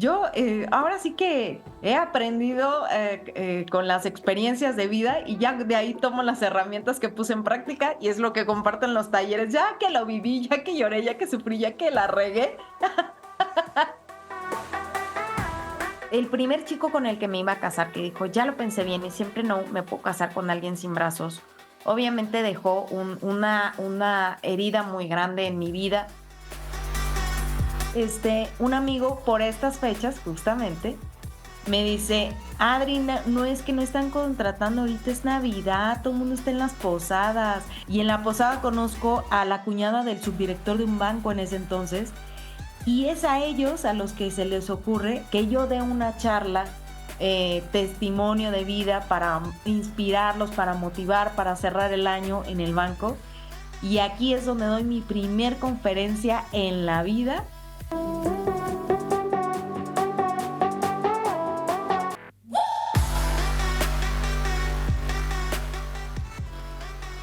Yo ahora sí que he aprendido con las experiencias de vida y ya de ahí tomo las herramientas que puse en práctica y es lo que comparto en los talleres. Ya que lo viví, ya que lloré, ya que sufrí, ya que la regué. El primer chico con el que me iba a casar, que dijo, ya lo pensé bien y siempre no me puedo casar con alguien sin brazos, obviamente dejó una herida muy grande en mi vida. Un amigo por estas fechas, justamente, me dice, Adri, no es que no están contratando, ahorita es Navidad, todo el mundo está en las posadas. Y en la posada conozco a la cuñada del subdirector de un banco en ese entonces. Y es a ellos a los que se les ocurre que yo dé una charla, testimonio de vida para inspirarlos, para motivar, para cerrar el año en el banco. Y aquí es donde doy mi primer conferencia en la vida.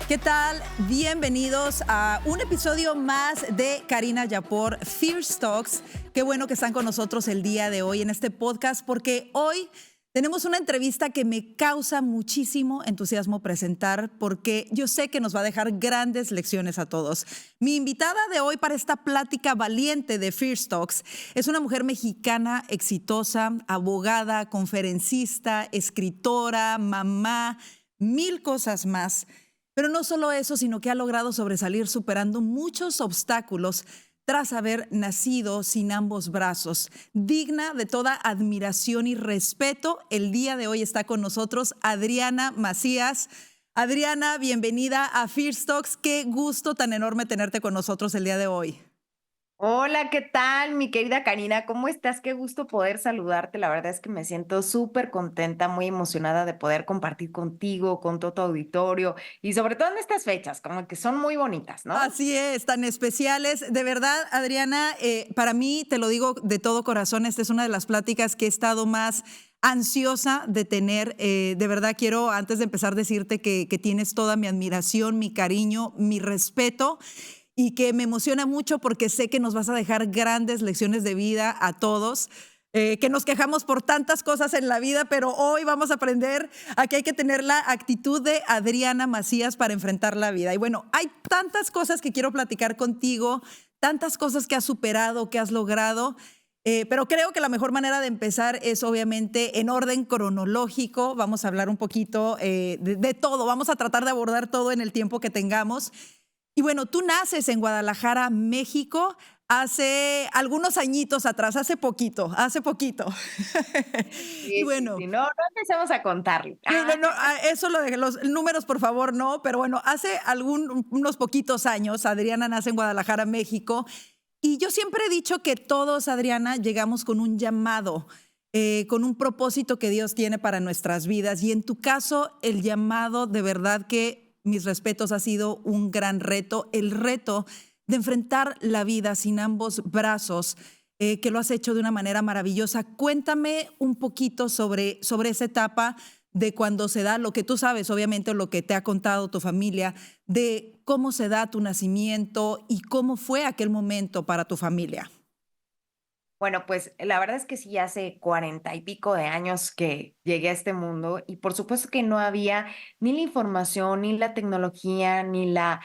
¿Qué tal? Bienvenidos a un episodio más de Karina Yapor Fierce Talks. Qué bueno que están con nosotros el día de hoy en este podcast porque hoy tenemos una entrevista que me causa muchísimo entusiasmo presentar porque yo sé que nos va a dejar grandes lecciones a todos. Mi invitada de hoy para esta plática valiente de Fierce Talks es una mujer mexicana exitosa, abogada, conferencista, escritora, mamá, mil cosas más. Pero no solo eso, sino que ha logrado sobresalir superando muchos obstáculos tras haber nacido sin ambos brazos. Digna de toda admiración y respeto, el día de hoy está con nosotros Adriana Macías. Adriana, bienvenida a Fierce Talks. Qué gusto tan enorme tenerte con nosotros el día de hoy. Hola, ¿qué tal, mi querida Karina? ¿Cómo estás? Qué gusto poder saludarte. La verdad es que me siento súper contenta, muy emocionada de poder compartir contigo, con todo tu auditorio y sobre todo en estas fechas, como que son muy bonitas, ¿no? Así es, tan especiales. De verdad, Adriana, para mí, te lo digo de todo corazón, esta es una de las pláticas que he estado más ansiosa de tener. De verdad, quiero, antes de empezar, decirte que tienes toda mi admiración, mi cariño, mi respeto y que me emociona mucho porque sé que nos vas a dejar grandes lecciones de vida a todos. Que nos quejamos por tantas cosas en la vida, pero hoy vamos a aprender a que hay que tener la actitud de Adriana Macías para enfrentar la vida. Y bueno, hay tantas cosas que quiero platicar contigo, tantas cosas que has superado, que has logrado, pero creo que la mejor manera de empezar es obviamente en orden cronológico. Vamos a hablar un poquito de todo, vamos a tratar de abordar todo en el tiempo que tengamos. Y bueno, tú naces en Guadalajara, México, hace algunos añitos atrás, hace poquito. Y Sí, sí, bueno, sí, no, no empecemos a contarlo. eso lo de los números, por favor, no, pero bueno, hace unos poquitos años, Adriana nace en Guadalajara, México, y yo siempre he dicho que todos, Adriana, llegamos con un llamado, con un propósito que Dios tiene para nuestras vidas, y en tu caso, el llamado de verdad que mis respetos ha sido un gran reto, el reto de enfrentar la vida sin ambos brazos, que lo has hecho de una manera maravillosa. Cuéntame un poquito sobre esa etapa de cuando se da lo que tú sabes, obviamente lo que te ha contado tu familia, de cómo se da tu nacimiento y cómo fue aquel momento para tu familia. Bueno, pues la verdad es que sí, hace 40 y pico de años que llegué a este mundo y por supuesto que no había ni la información, ni la tecnología, ni la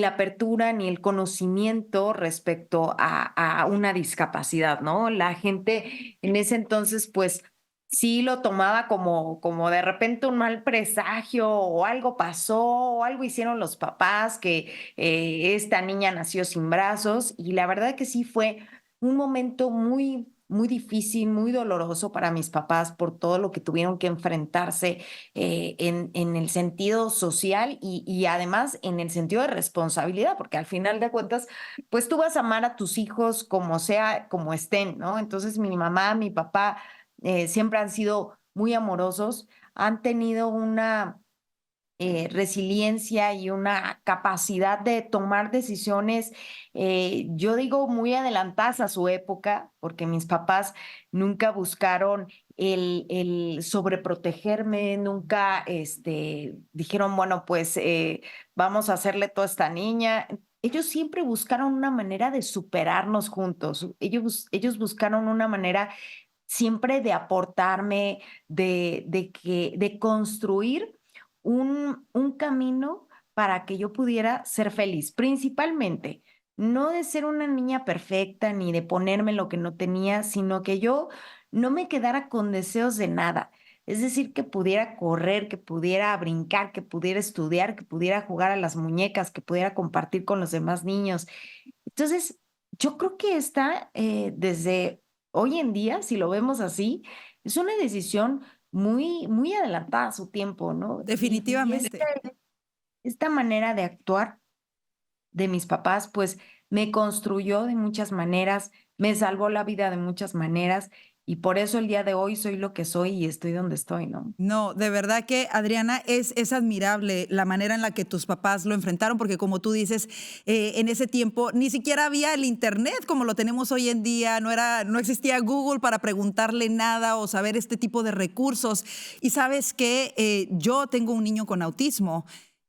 apertura, ni el conocimiento respecto a una discapacidad, ¿no? La gente en ese entonces, pues sí lo tomaba como de repente un mal presagio o algo pasó o algo hicieron los papás que esta niña nació sin brazos y la verdad que sí fue un momento muy, muy difícil, muy doloroso para mis papás por todo lo que tuvieron que enfrentarse en el sentido social y además en el sentido de responsabilidad, porque al final de cuentas, pues tú vas a amar a tus hijos como sea, como estén, ¿no? Entonces mi mamá, mi papá siempre han sido muy amorosos, han tenido una resiliencia y una capacidad de tomar decisiones, yo digo, muy adelantadas a su época, porque mis papás nunca buscaron el sobreprotegerme, nunca dijeron, bueno, pues vamos a hacerle todo a esta niña. Ellos siempre buscaron una manera de superarnos juntos. Ellos buscaron una manera siempre de aportarme, de construir un camino para que yo pudiera ser feliz, principalmente. No de ser una niña perfecta ni de ponerme lo que no tenía, sino que yo no me quedara con deseos de nada. Es decir, que pudiera correr, que pudiera brincar, que pudiera estudiar, que pudiera jugar a las muñecas, que pudiera compartir con los demás niños. Entonces, yo creo que esta, desde hoy en día, si lo vemos así, es una decisión muy adelantada a su tiempo, ¿no? Y Definitivamente. esta manera de actuar de mis papás, pues me construyó de muchas maneras, me salvó la vida de muchas maneras y por eso el día de hoy soy lo que soy y estoy donde estoy, ¿no? No, de verdad que, Adriana, es admirable la manera en la que tus papás lo enfrentaron, porque como tú dices, en ese tiempo ni siquiera había el internet como lo tenemos hoy en día, no existía Google para preguntarle nada o saber este tipo de recursos. Y sabes que yo tengo un niño con autismo.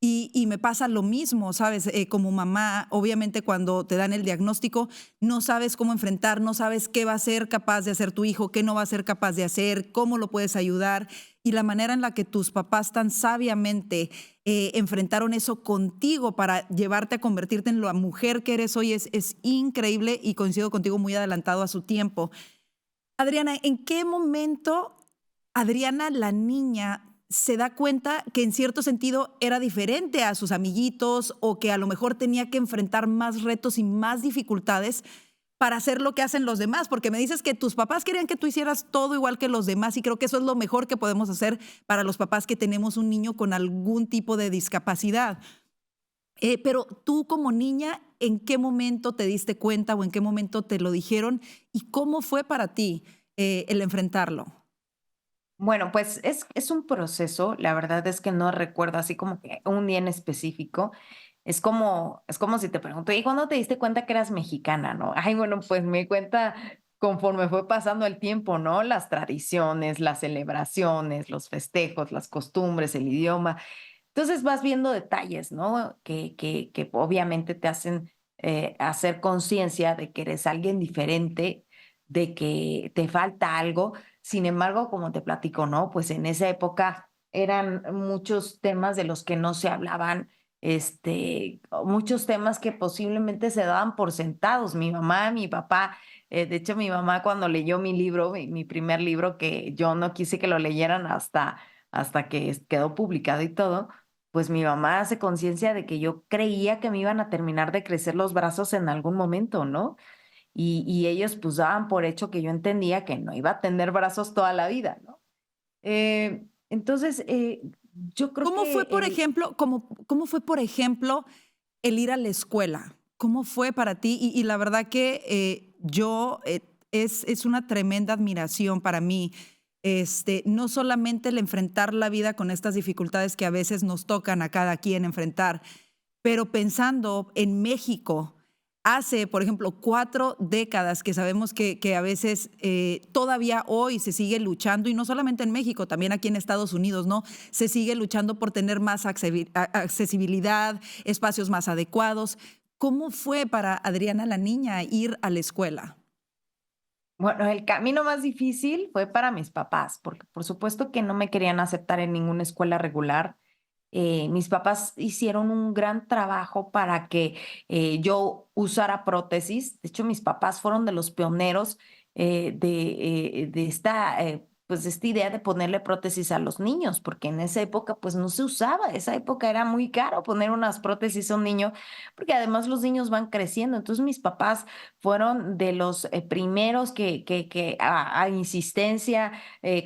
Y me pasa lo mismo, ¿sabes? Como mamá, obviamente cuando te dan el diagnóstico, no sabes cómo enfrentar, no sabes qué va a ser capaz de hacer tu hijo, qué no va a ser capaz de hacer, cómo lo puedes ayudar. Y la manera en la que tus papás tan sabiamente enfrentaron eso contigo para llevarte a convertirte en la mujer que eres hoy es increíble y coincido contigo muy adelantado a su tiempo. Adriana, ¿en qué momento Adriana, la niña, se da cuenta que en cierto sentido era diferente a sus amiguitos o que a lo mejor tenía que enfrentar más retos y más dificultades para hacer lo que hacen los demás? Porque me dices que tus papás querían que tú hicieras todo igual que los demás y creo que eso es lo mejor que podemos hacer para los papás que tenemos un niño con algún tipo de discapacidad. Pero tú como niña, ¿en qué momento te diste cuenta o en qué momento te lo dijeron y cómo fue para ti el enfrentarlo? Bueno, pues es un proceso, la verdad es que no recuerdo así como que un día en específico. Es como si te pregunto: ¿y cuándo te diste cuenta que eras mexicana, no? Ay, bueno, pues me di cuenta conforme fue pasando el tiempo, ¿no? Las tradiciones, las celebraciones, los festejos, las costumbres, el idioma. Entonces vas viendo detalles, ¿no? Que obviamente te hacen hacer conciencia de que eres alguien diferente, de que te falta algo. Sin embargo, como te platico, ¿no? Pues en esa época eran muchos temas de los que no se hablaban, muchos temas que posiblemente se daban por sentados. Mi mamá, mi papá, de hecho, mi mamá cuando leyó mi libro, mi primer libro, que yo no quise que lo leyeran hasta que quedó publicado y todo, pues mi mamá hace conciencia de que yo creía que me iban a terminar de crecer los brazos en algún momento, ¿no? Y ellos pues daban por hecho que yo entendía que no iba a tener brazos toda la vida, ¿no? Entonces, yo creo ¿Cómo que fue, por ejemplo, cómo fue, por ejemplo, el ir a la escuela? ¿Cómo fue para ti? Y la verdad que es una tremenda admiración para mí. No solamente el enfrentar la vida con estas dificultades que a veces nos tocan a cada quien enfrentar, pero pensando en México, hace, por ejemplo, 4 décadas que sabemos que a veces todavía hoy se sigue luchando, y no solamente en México, también aquí en Estados Unidos, ¿no? Se sigue luchando por tener más accesibilidad, espacios más adecuados. ¿Cómo fue para Adriana la niña ir a la escuela? bueno, el camino más difícil fue para mis papás, porque por supuesto que no me querían aceptar en ninguna escuela regular. Mis papás hicieron un gran trabajo para que yo usara prótesis. De hecho, mis papás fueron de los pioneros de esta, pues, de esta idea de ponerle prótesis a los niños, porque en esa época pues no se usaba. Esa época era muy caro poner unas prótesis a un niño, porque además los niños van creciendo. Entonces mis papás fueron de los primeros que a insistencia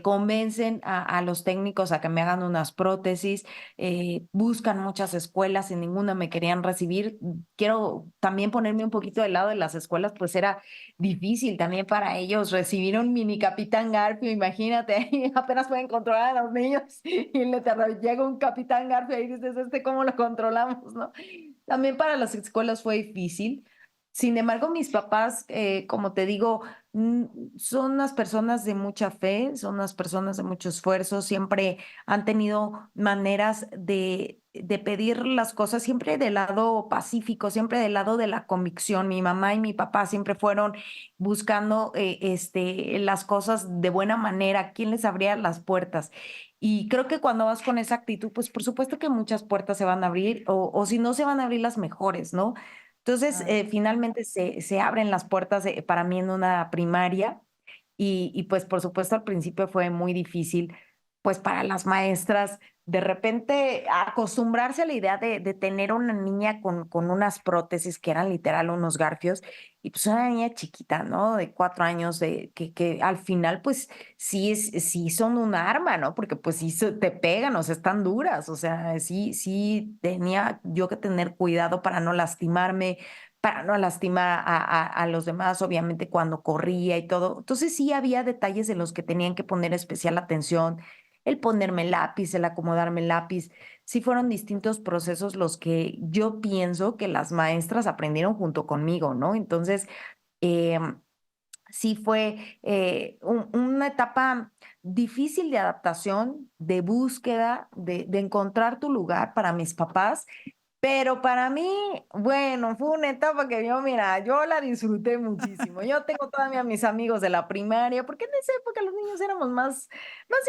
convencen a los técnicos a que me hagan unas prótesis. Buscan muchas escuelas y ninguna me querían recibir. Quiero también ponerme un poquito del lado de las escuelas, pues era difícil también para ellos recibir un mini Capitán Garfio, imagínate, ahí apenas pueden controlar a los niños y llega un Capitán Garfio y dices, ¿cómo lo controlamos, no? También para las escuelas fue difícil. Sin embargo, mis papás, como te digo, mm, son unas personas de mucha fe, son unas personas de mucho esfuerzo, siempre han tenido maneras de pedir las cosas siempre del lado pacífico, siempre del lado de la convicción. Mi mamá y mi papá siempre fueron buscando las cosas de buena manera, quién les abría las puertas. Y creo que cuando vas con esa actitud, pues por supuesto que muchas puertas se van a abrir o si no se van a abrir las mejores, ¿no? Entonces, finalmente se abren las puertas para mí en una primaria y pues por supuesto al principio fue muy difícil, pues para las maestras, de repente acostumbrarse a la idea de tener una niña con unas prótesis que eran literal unos garfios y pues una niña chiquita, ¿no? De 4 años, que al final pues sí son un arma, ¿no? Porque pues sí te pegan, o sea, están duras, o sea, sí tenía yo que tener cuidado para no lastimarme, para no lastimar a los demás, obviamente cuando corría y todo. Entonces sí había detalles en los que tenían que poner especial atención, el ponerme el lápiz, el acomodarme el lápiz. Sí fueron distintos procesos los que yo pienso que las maestras aprendieron junto conmigo, ¿no? Entonces, em, sí fue una etapa difícil de adaptación, de búsqueda, de encontrar tu lugar para mis papás, pero para mí, bueno, fue una etapa que yo, mira, yo la disfruté muchísimo. Yo tengo todavía a mis amigos de la primaria, porque en esa época los niños éramos más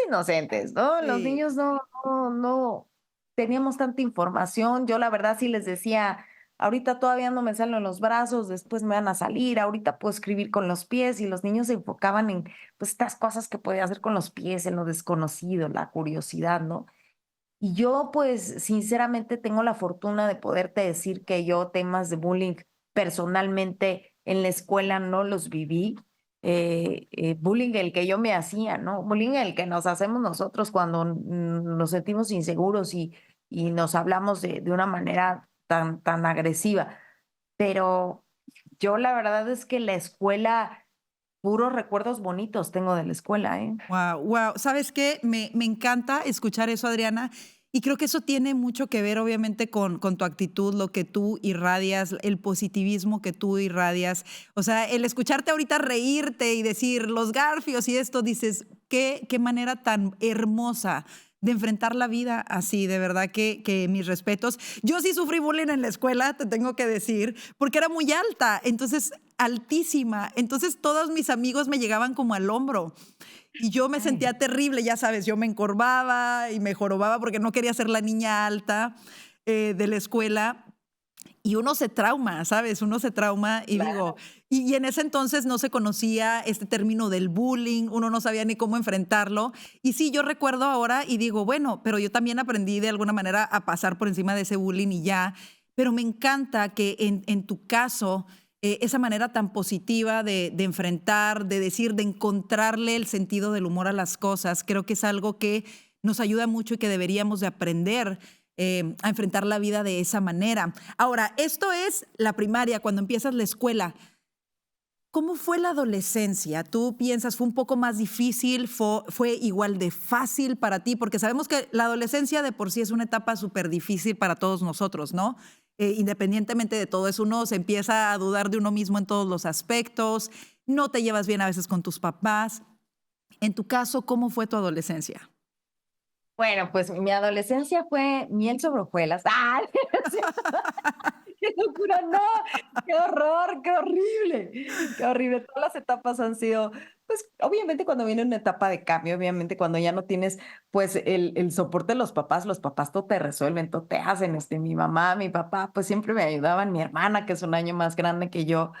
inocentes, ¿no? Los Sí. niños no teníamos tanta información. Yo la verdad sí les decía, ahorita todavía no me salen los brazos, después me van a salir, ahorita puedo escribir con los pies y los niños se enfocaban en pues estas cosas que podía hacer con los pies, en lo desconocido, la curiosidad, ¿no? Y yo, pues, sinceramente tengo la fortuna de poderte decir que yo temas de bullying personalmente en la escuela no los viví. Bullying el que yo me hacía, ¿no? Bullying el que nos hacemos nosotros cuando nos sentimos inseguros y nos hablamos de una manera tan agresiva. Pero yo la verdad es que la escuela, puros recuerdos bonitos tengo de la escuela, ¿eh? Wow, wow. ¿Sabes qué? Me encanta escuchar eso, Adriana. Y creo que eso tiene mucho que ver, obviamente, con tu actitud, lo que tú irradias, el positivismo que tú irradias. O sea, el escucharte ahorita reírte y decir los garfios y esto, dices, qué manera tan hermosa de enfrentar la vida así, de verdad que mis respetos. Yo sí sufrí bullying en la escuela, te tengo que decir, porque era muy alta, entonces altísima. Entonces todos mis amigos me llegaban como al hombro. Y yo me Ay. sentía terrible, ya sabes, yo me encorvaba y me jorobaba porque no quería ser la niña alta de la escuela. Y uno se trauma, ¿sabes? Uno se trauma y digo, Claro. y en ese entonces no se conocía este término del bullying, uno no sabía ni cómo enfrentarlo. Y sí, yo recuerdo ahora y digo, bueno, pero yo también aprendí de alguna manera a pasar por encima de ese bullying y ya. Pero me encanta que en tu caso, esa manera tan positiva de enfrentar, de decir, de encontrarle el sentido del humor a las cosas, creo que es algo que nos ayuda mucho y que deberíamos de aprender a enfrentar la vida de esa manera. Ahora, esto es la primaria, cuando empiezas la escuela. ¿Cómo fue la adolescencia? ¿Tú piensas fue un poco más difícil? ¿Fue igual de fácil para ti? Porque sabemos que la adolescencia de por sí es una etapa súper difícil para todos nosotros, ¿no? Independientemente de todo eso, uno se empieza a dudar de uno mismo en todos los aspectos, no te llevas bien a veces con tus papás. En tu caso, ¿cómo fue tu adolescencia? Bueno, pues mi adolescencia fue miel sobre hojuelas. ¡Ah! ¡Qué locura! ¡No! ¡Qué horror! ¡Qué horrible! ¡Qué horrible! Todas las etapas han sido, pues, obviamente cuando viene una etapa de cambio, obviamente cuando ya no tienes, pues, el soporte de los papás todo te resuelven, todo te hacen. Mi mamá, mi papá, pues siempre me ayudaban, mi hermana, que es un año más grande que yo.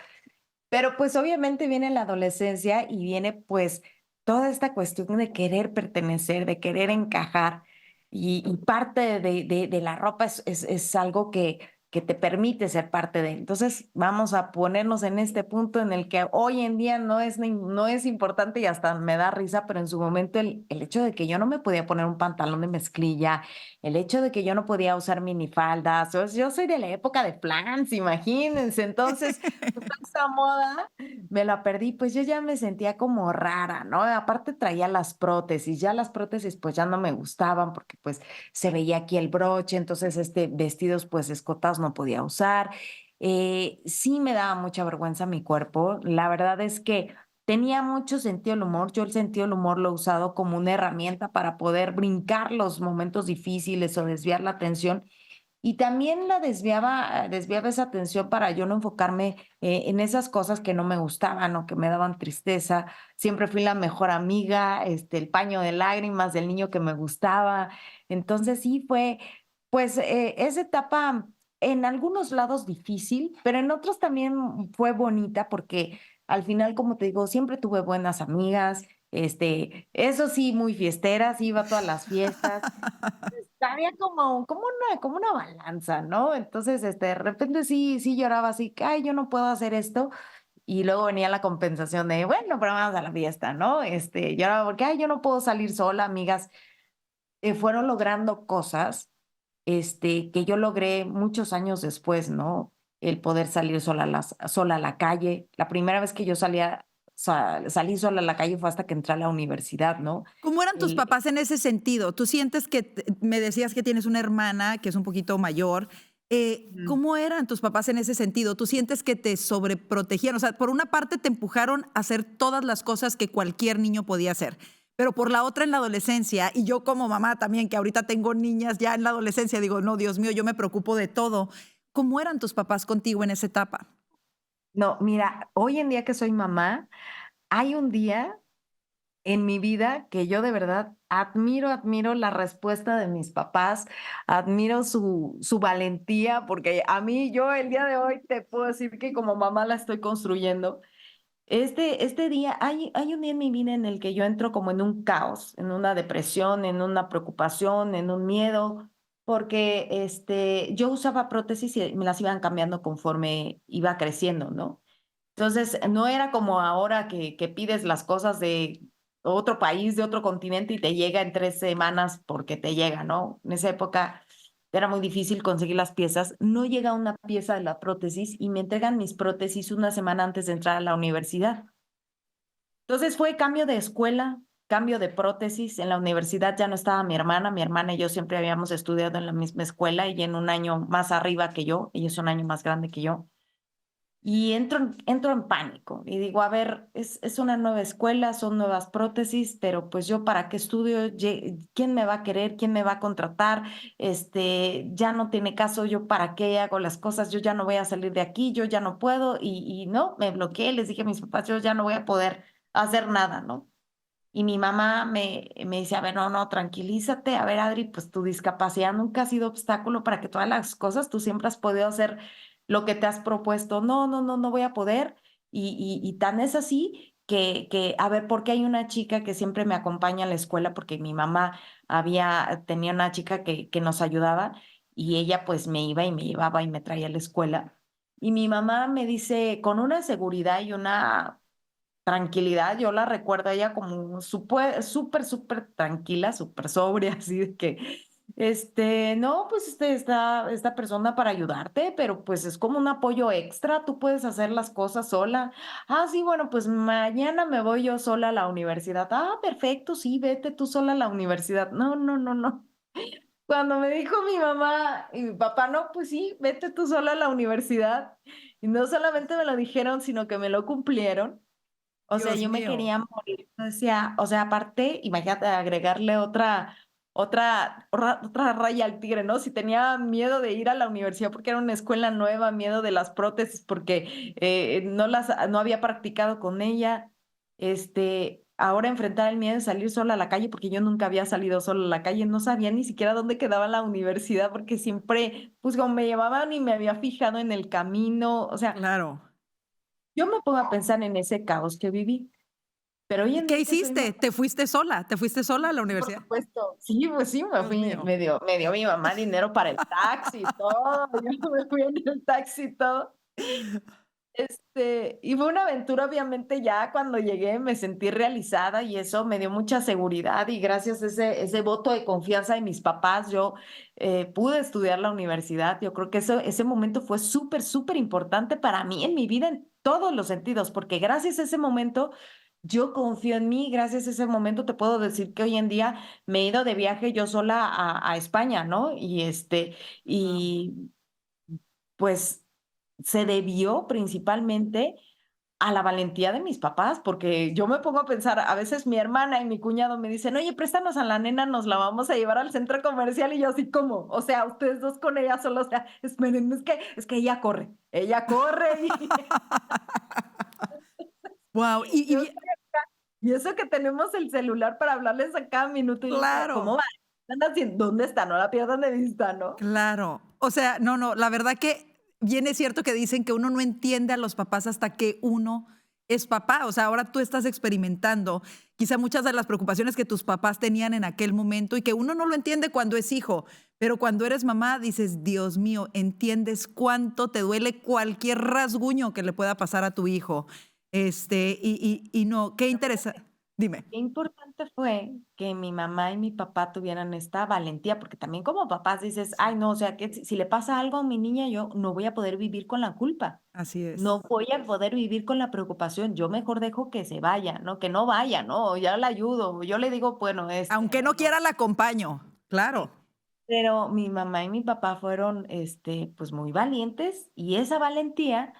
Pero pues obviamente viene la adolescencia y viene pues toda esta cuestión de querer pertenecer, de querer encajar y parte de la ropa es algo que te permite ser parte de. Entonces vamos a ponernos en este punto en el que hoy en día no es importante y hasta me da risa, pero en su momento el hecho de que yo no me podía poner un pantalón de mezclilla, el hecho de que yo no podía usar minifaldas, yo soy de la época de flans, imagínense, entonces esa moda me la perdí, pues yo ya me sentía como rara, ¿no? Aparte traía las prótesis, ya las prótesis pues ya no me gustaban porque pues se veía aquí el broche, entonces vestidos pues escotados no podía usar. Sí me daba mucha vergüenza mi cuerpo, la verdad es que tenía mucho sentido del humor. Yo el sentido del humor lo he usado como una herramienta para poder brincar los momentos difíciles o desviar la atención. Y también desviaba esa atención para yo no enfocarme en esas cosas que no me gustaban o que me daban tristeza. Siempre fui la mejor amiga, el paño de lágrimas del niño que me gustaba. Entonces sí fue, pues esa etapa en algunos lados difícil, pero en otros también fue bonita porque al final, como te digo, siempre tuve buenas amigas. Eso sí, muy fiesteras, iba a todas las fiestas. Había como una balanza, ¿no? Entonces, de repente sí lloraba así, que, ay, yo no puedo hacer esto. Y luego venía la compensación de, bueno, pero vamos a la fiesta, ¿no? Lloraba porque, ay, yo no puedo salir sola, amigas. Fueron logrando cosas, que yo logré muchos años después, ¿no? El poder salir sola a la calle. La primera vez que yo salí sola a la calle fue hasta que entré a la universidad, ¿no? ¿Cómo eran tus El, papás en ese sentido? ¿Tú sientes que me decías que tienes una hermana que es un poquito mayor? ¿Cómo eran tus papás en ese sentido? ¿Tú sientes que te sobreprotegían? O sea, por una parte te empujaron a hacer todas las cosas que cualquier niño podía hacer, pero por la otra en la adolescencia, y yo como mamá también, que ahorita tengo niñas ya en la adolescencia, digo, no, Dios mío, yo me preocupo de todo. ¿Cómo eran tus papás contigo en esa etapa? no, mira, hoy en día que soy mamá, hay un día en mi vida que yo de verdad admiro la respuesta de mis papás, admiro su valentía, porque a mí, yo el día de hoy te puedo decir que como mamá la estoy construyendo. Este día, hay un día en mi vida en el que yo entro como en un caos, en una depresión, en una preocupación, en un miedo, porque yo usaba prótesis y me las iban cambiando conforme iba creciendo, ¿no? Entonces, no era como ahora que pides las cosas de otro país, de otro continente y te llega en 3 semanas porque te llega, ¿no? En esa época era muy difícil conseguir las piezas. No llega una pieza de la prótesis y me entregan mis prótesis una semana antes de entrar a la universidad. Entonces fue cambio de escuela, cambio de prótesis. En la universidad ya no estaba mi hermana y yo siempre habíamos estudiado en la misma escuela y en un año más arriba que yo, ella es un año más grande que yo. Y entro en pánico y digo, a ver, es una nueva escuela, son nuevas prótesis, pero pues yo para qué estudio. ¿Quién me va a querer? ¿Quién me va a contratar? Ya no tiene caso, yo para qué hago las cosas, yo ya no voy a salir de aquí, yo ya no puedo y no, me bloqueé, les dije a mis papás, yo ya no voy a poder hacer nada, ¿no? Y mi mamá me dice, a ver, no, tranquilízate, a ver, Adri, pues tu discapacidad nunca ha sido obstáculo para que todas las cosas, tú siempre has podido hacer lo que te has propuesto. No voy a poder. Y tan es así a ver, porque hay una chica que siempre me acompaña a la escuela, porque mi mamá tenía una chica que nos ayudaba y ella pues me iba y me llevaba y me traía a la escuela. Y mi mamá me dice, con una seguridad y una tranquilidad, yo la recuerdo a ella como súper tranquila, súper sobria, así de que, no, pues esta persona para ayudarte, pero pues es como un apoyo extra, tú puedes hacer las cosas sola. Ah, sí, bueno, pues mañana me voy yo sola a la universidad. Ah, perfecto, sí, vete tú sola a la universidad. No. Cuando me dijo mi mamá y mi papá, no, pues sí, vete tú sola a la universidad. Y no solamente me lo dijeron, sino que me lo cumplieron. O sea, Dios yo me mío. quería morir. Yo decía, o sea, aparte, imagínate agregarle otra raya al tigre, ¿no? Si tenía miedo de ir a la universidad porque era una escuela nueva, miedo de las prótesis porque no había practicado con ella. Ahora enfrentar el miedo de salir sola a la calle porque yo nunca había salido sola a la calle, no sabía ni siquiera dónde quedaba la universidad porque siempre, pues como me llevaban y me había fijado en el camino, o sea, Claro. yo me pongo a pensar en ese caos que viví. Pero hoy ¿Y en qué día que soy hiciste? mamá, ¿Te fuiste sola? ¿Te fuiste sola a la sí, por universidad? supuesto. Sí, pues sí, me Dios fui, mío. me dio mi mamá dinero para el taxi y todo. Yo me fui en el taxi y todo. Y fue una aventura, obviamente, ya cuando llegué me sentí realizada y eso me dio mucha seguridad y gracias a ese voto de confianza de mis papás, yo pude estudiar la universidad. Yo creo que ese momento fue súper importante para mí en mi vida en todos los sentidos, porque gracias a ese momento yo confío en mí, gracias a ese momento te puedo decir que hoy en día me he ido de viaje yo sola a España, ¿no? Wow. Y pues se debió principalmente a la valentía de mis papás, porque yo me pongo a pensar, a veces mi hermana y mi cuñado me dicen, oye, préstanos a la nena, nos la vamos a llevar al centro comercial, y yo así, ¿cómo? O sea, ustedes dos con ella solo, o sea, esperen, es que ella corre y, Wow. yo estoy acá, y eso que tenemos el celular para hablarles a cada minuto, y ¿cómo Claro. va? ¿Qué andan haciendo? ¿Dónde está? No la pierdan de vista, ¿no? Claro. O sea, no, no, la verdad que bien es cierto que dicen que uno no entiende a los papás hasta que uno es papá. O sea, ahora tú estás experimentando quizá muchas de las preocupaciones que tus papás tenían en aquel momento y que uno no lo entiende cuando es hijo, pero cuando eres mamá dices, Dios mío, entiendes cuánto te duele cualquier rasguño que le pueda pasar a tu hijo. Y no, qué interesante. Dime. Qué importante fue que mi mamá y mi papá tuvieran esta valentía, porque también como papás dices, Sí. ay, no, o sea, que si le pasa algo a mi niña, yo no voy a poder vivir con la culpa, Así es. no voy a poder vivir con la preocupación, yo mejor dejo que se vaya, ¿no? Que no vaya, ¿no? Ya la ayudo, yo le digo, bueno, Aunque no quiera, la acompaño. Claro. sí. Pero mi mamá y mi papá fueron, pues muy valientes, y esa valentía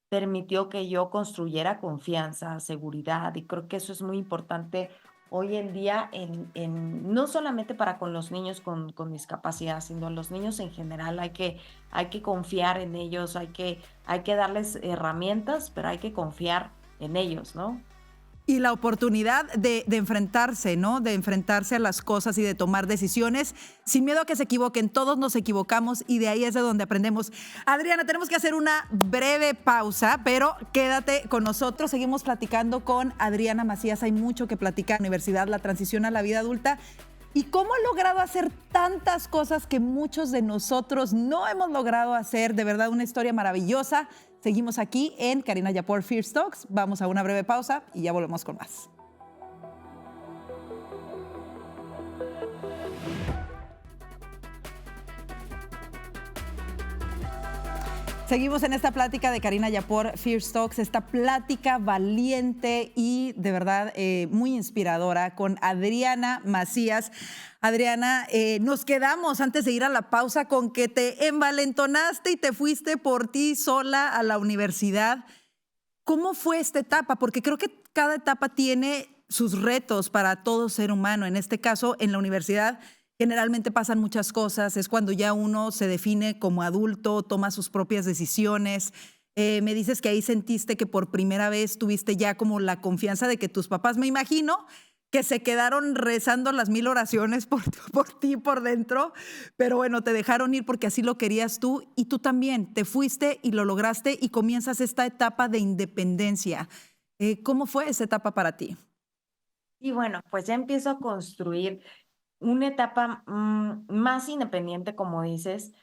permitió que yo construyera confianza, seguridad, y creo que eso es muy importante hoy en día, no solamente para con los niños con discapacidad, sino los niños en general. Hay que confiar en ellos, hay que darles herramientas, pero hay que confiar en ellos, ¿no? Y la oportunidad de enfrentarse, ¿no? De enfrentarse a las cosas y de tomar decisiones sin miedo a que se equivoquen. Todos nos equivocamos y de ahí es de donde aprendemos. Adriana, tenemos que hacer una breve pausa, pero quédate con nosotros. Seguimos platicando con Adriana Macías. Hay mucho que platicar en la universidad, la transición a la vida adulta y cómo ha logrado hacer tantas cosas que muchos de nosotros no hemos logrado hacer. De verdad, una historia maravillosa. Seguimos aquí en Karina Yapor Fierce Talks. Vamos a una breve pausa y ya volvemos con más. Seguimos en esta plática de Karina Yapor Fierce Talks, esta plática valiente y de verdad muy inspiradora con Adriana Macías. Adriana, nos quedamos antes de ir a la pausa con que te envalentonaste y te fuiste por ti sola a la universidad. ¿Cómo fue esta etapa? Porque creo que cada etapa tiene sus retos para todo ser humano. En este caso, en la universidad generalmente pasan muchas cosas. Es cuando ya uno se define como adulto, toma sus propias decisiones. Me dices que ahí sentiste que por primera vez tuviste ya como la confianza de que tus papás, me imagino, que se quedaron rezando las 1000 oraciones por ti por dentro, pero bueno, te dejaron ir porque así lo querías tú y tú también te fuiste y lo lograste y comienzas esta etapa de independencia. ¿Cómo fue esa etapa para ti? Y bueno, pues ya empiezo a construir una etapa más independiente, como dices.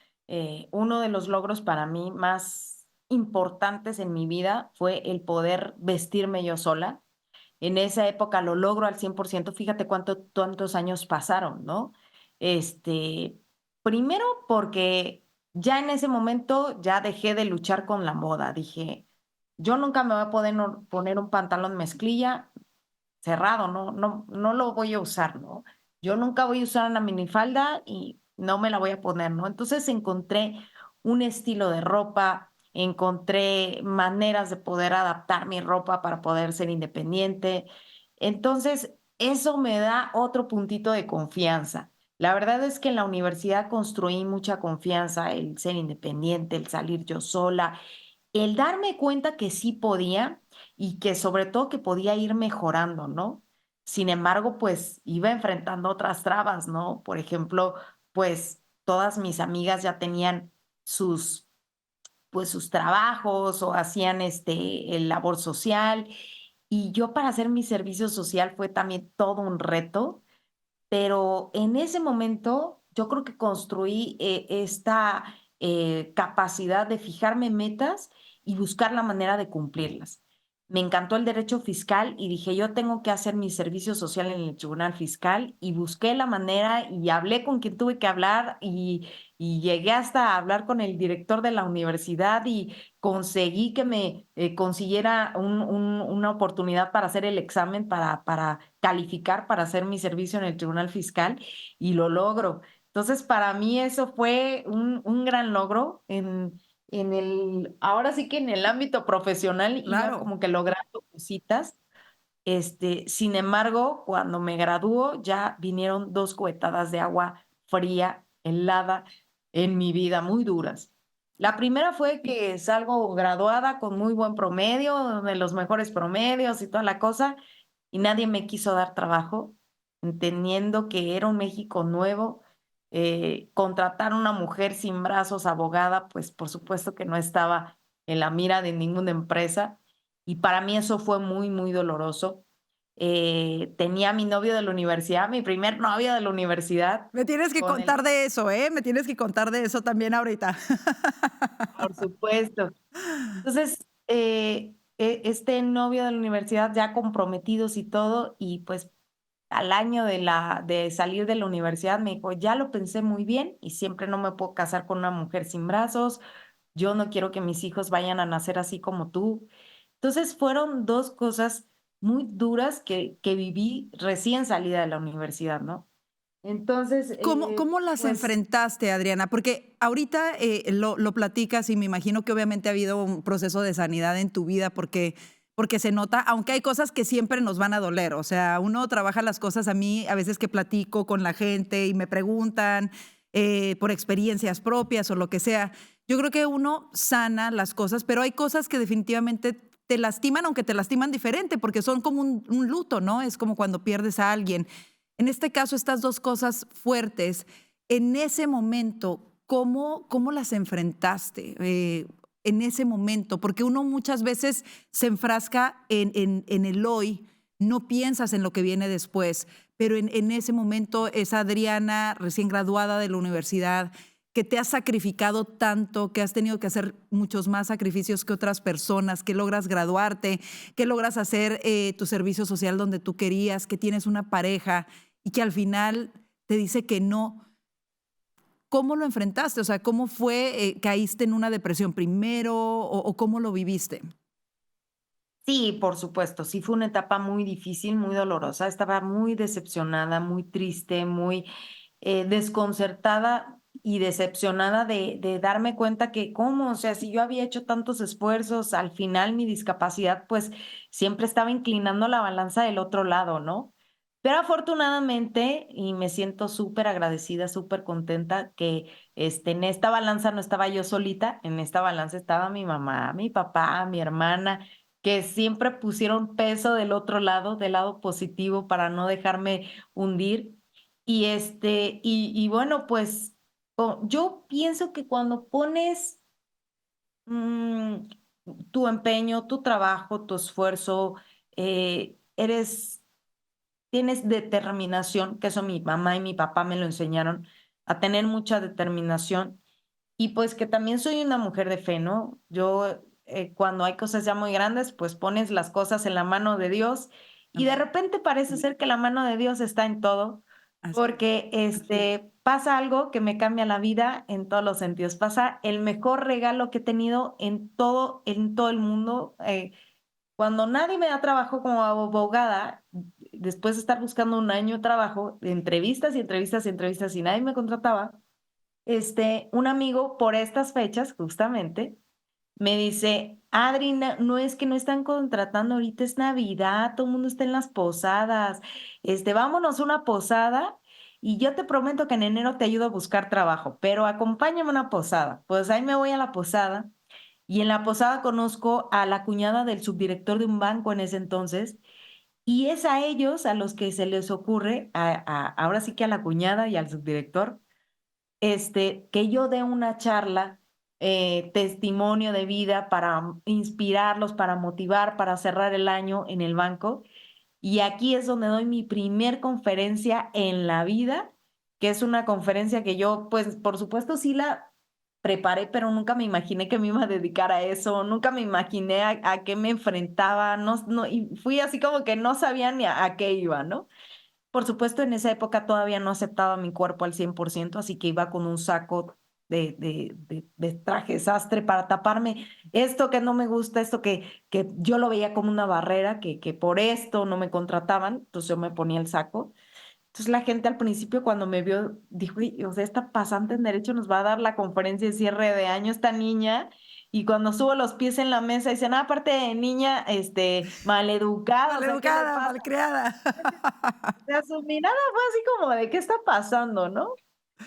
Uno de los logros para mí más importantes en mi vida fue el poder vestirme yo sola. En esa época lo logro al 100%. Fíjate cuántos años pasaron, ¿no? Este, primero porque ya en ese momento ya dejé de luchar con la moda. Dije, yo nunca me voy a poder poner un pantalón mezclilla cerrado, no, no, no lo voy a usar, ¿no? Yo nunca voy a usar una minifalda y no me la voy a poner, ¿no? Entonces encontré un estilo de ropa, encontré maneras de poder adaptar mi ropa para poder ser independiente. Entonces, eso me da otro puntito de confianza. La verdad es que en la universidad construí mucha confianza, el ser independiente, el salir yo sola, el darme cuenta que sí podía y que sobre todo que podía ir mejorando, ¿no? Sin embargo, pues iba enfrentando otras trabas, ¿no? Por ejemplo, pues todas mis amigas ya tenían sus, pues sus trabajos o hacían el labor social, y yo para hacer mi servicio social fue también todo un reto, pero en ese momento yo creo que construí esta capacidad de fijarme metas y buscar la manera de cumplirlas. Me encantó el derecho fiscal y dije, yo tengo que hacer mi servicio social en el Tribunal Fiscal, y busqué la manera y hablé con quien tuve que hablar, y llegué hasta a hablar con el director de la universidad y conseguí que me consiguiera una oportunidad para hacer el examen para calificar para hacer mi servicio en el Tribunal Fiscal, y lo logro. Entonces, para mí eso fue un gran logro ahora sí que en el ámbito profesional iba Claro. como que logrando cositas. Sin embargo, cuando me graduó, ya vinieron 2 cubetadas de agua fría, helada, en mi vida, muy duras. La primera fue que salgo graduada con muy buen promedio, de los mejores promedios y toda la cosa, y nadie me quiso dar trabajo, entendiendo que era un México nuevo. Contratar a una mujer sin brazos, abogada, pues por supuesto que no estaba en la mira de ninguna empresa, y para mí eso fue muy, muy doloroso. Tenía a mi novio de la universidad, mi primer novio de la universidad, Me tienes que con el contar de eso, ¿eh? Me tienes que contar de eso también ahorita. por supuesto. Entonces, este novio de la universidad ya comprometidos y todo, y pues al año de salir de la universidad me dijo, ya lo pensé muy bien y siempre no me puedo casar con una mujer sin brazos, yo no quiero que mis hijos vayan a nacer así como tú. Entonces fueron 2 cosas muy duras que viví recién salida de la universidad, ¿no? Entonces, ¿Cómo las pues enfrentaste, Adriana? Porque ahorita lo platicas y me imagino que obviamente ha habido un proceso de sanidad en tu vida porque se nota, aunque hay cosas que siempre nos van a doler. O sea, uno trabaja las cosas a mí, a veces que platico con la gente y me preguntan por experiencias propias o lo que sea. Yo creo que uno sana las cosas, pero hay cosas que definitivamente te lastiman, aunque te lastiman diferente, porque son como un luto, ¿no? Es como cuando pierdes a alguien. En este caso, estas dos cosas fuertes, en ese momento, ¿cómo las enfrentaste? En ese momento, porque uno muchas veces se enfrasca en el hoy, no piensas en lo que viene después, pero en esa momento, esa Adriana recién graduada de la universidad, que te has sacrificado tanto, que has tenido que hacer muchos más sacrificios que otras personas, que logras graduarte, que logras hacer tu servicio social donde tú querías, que tienes una pareja y que al final te dice que no. ¿Cómo lo enfrentaste? O sea, ¿cómo fue? ¿Caíste en una depresión primero o cómo lo viviste? sí, por supuesto, sí fue una etapa muy difícil, muy dolorosa, estaba muy decepcionada, muy triste, muy, desconcertada y decepcionada de darme cuenta que cómo, o sea, si yo había hecho tantos esfuerzos, al final mi discapacidad, pues, siempre estaba inclinando la balanza del otro lado, ¿no? Pero afortunadamente, y me siento súper agradecida, súper contenta que, en esta balanza no estaba yo solita, en esta balanza estaba mi mamá, mi papá, mi hermana, que siempre pusieron peso del otro lado, del lado positivo, para no dejarme hundir. Y bueno, pues, yo pienso que cuando pones, mm, tu empeño, tu trabajo, tu esfuerzo, eres tienes determinación, que eso mi mamá y mi papá me lo enseñaron, a tener mucha determinación, y pues que también soy una mujer de fe, ¿no? Yo, cuando hay cosas ya muy grandes, pues pones las cosas en la mano de Dios y de Amén. repente parece ser que la mano de Dios está en todo, Así es. porque pasa algo que me cambia la vida en todos los sentidos. Pasa el mejor regalo que he tenido en todo el mundo. Cuando nadie me da trabajo como abogada, después de estar buscando un año de trabajo, de entrevistas y entrevistas y entrevistas y nadie me contrataba, un amigo por estas fechas, justamente, me dice, Adri, no es que no están contratando, ahorita es Navidad, todo el mundo está en las posadas, vámonos a una posada y yo te prometo que en enero te ayudo a buscar trabajo, pero acompáñame a una posada. Pues ahí me voy a la posada y en la posada conozco a la cuñada del subdirector de un banco en ese entonces y es a ellos a los que se les ocurre, ahora sí que a la cuñada y al subdirector, que yo dé una charla, testimonio de vida para inspirarlos, para motivar, para cerrar el año en el banco. Y aquí es donde doy mi primer conferencia en la vida, que es una conferencia que yo, pues, por supuesto, sí la preparé, pero nunca me imaginé que me iba a dedicar a eso, nunca me imaginé a qué me enfrentaba, y fui así como que no sabía ni a qué iba, ¿no? Por supuesto, en esa época todavía no aceptaba mi cuerpo al 100%, así que iba con un saco de traje sastre para taparme esto que no me gusta, esto que yo lo veía como una barrera, que por esto no me contrataban, entonces yo me ponía el saco. Entonces la gente al principio cuando me vio dijo, "Uy, o sea, esta pasante en derecho nos va a dar la conferencia de cierre de año, esta niña". Y cuando subo los pies en la mesa dicen, "Ah, aparte de niña, maleducada, o sea, ¿qué le Maleducada, pasa?". malcriada. O sea, su mirada fue así como de, ¿qué está pasando, no?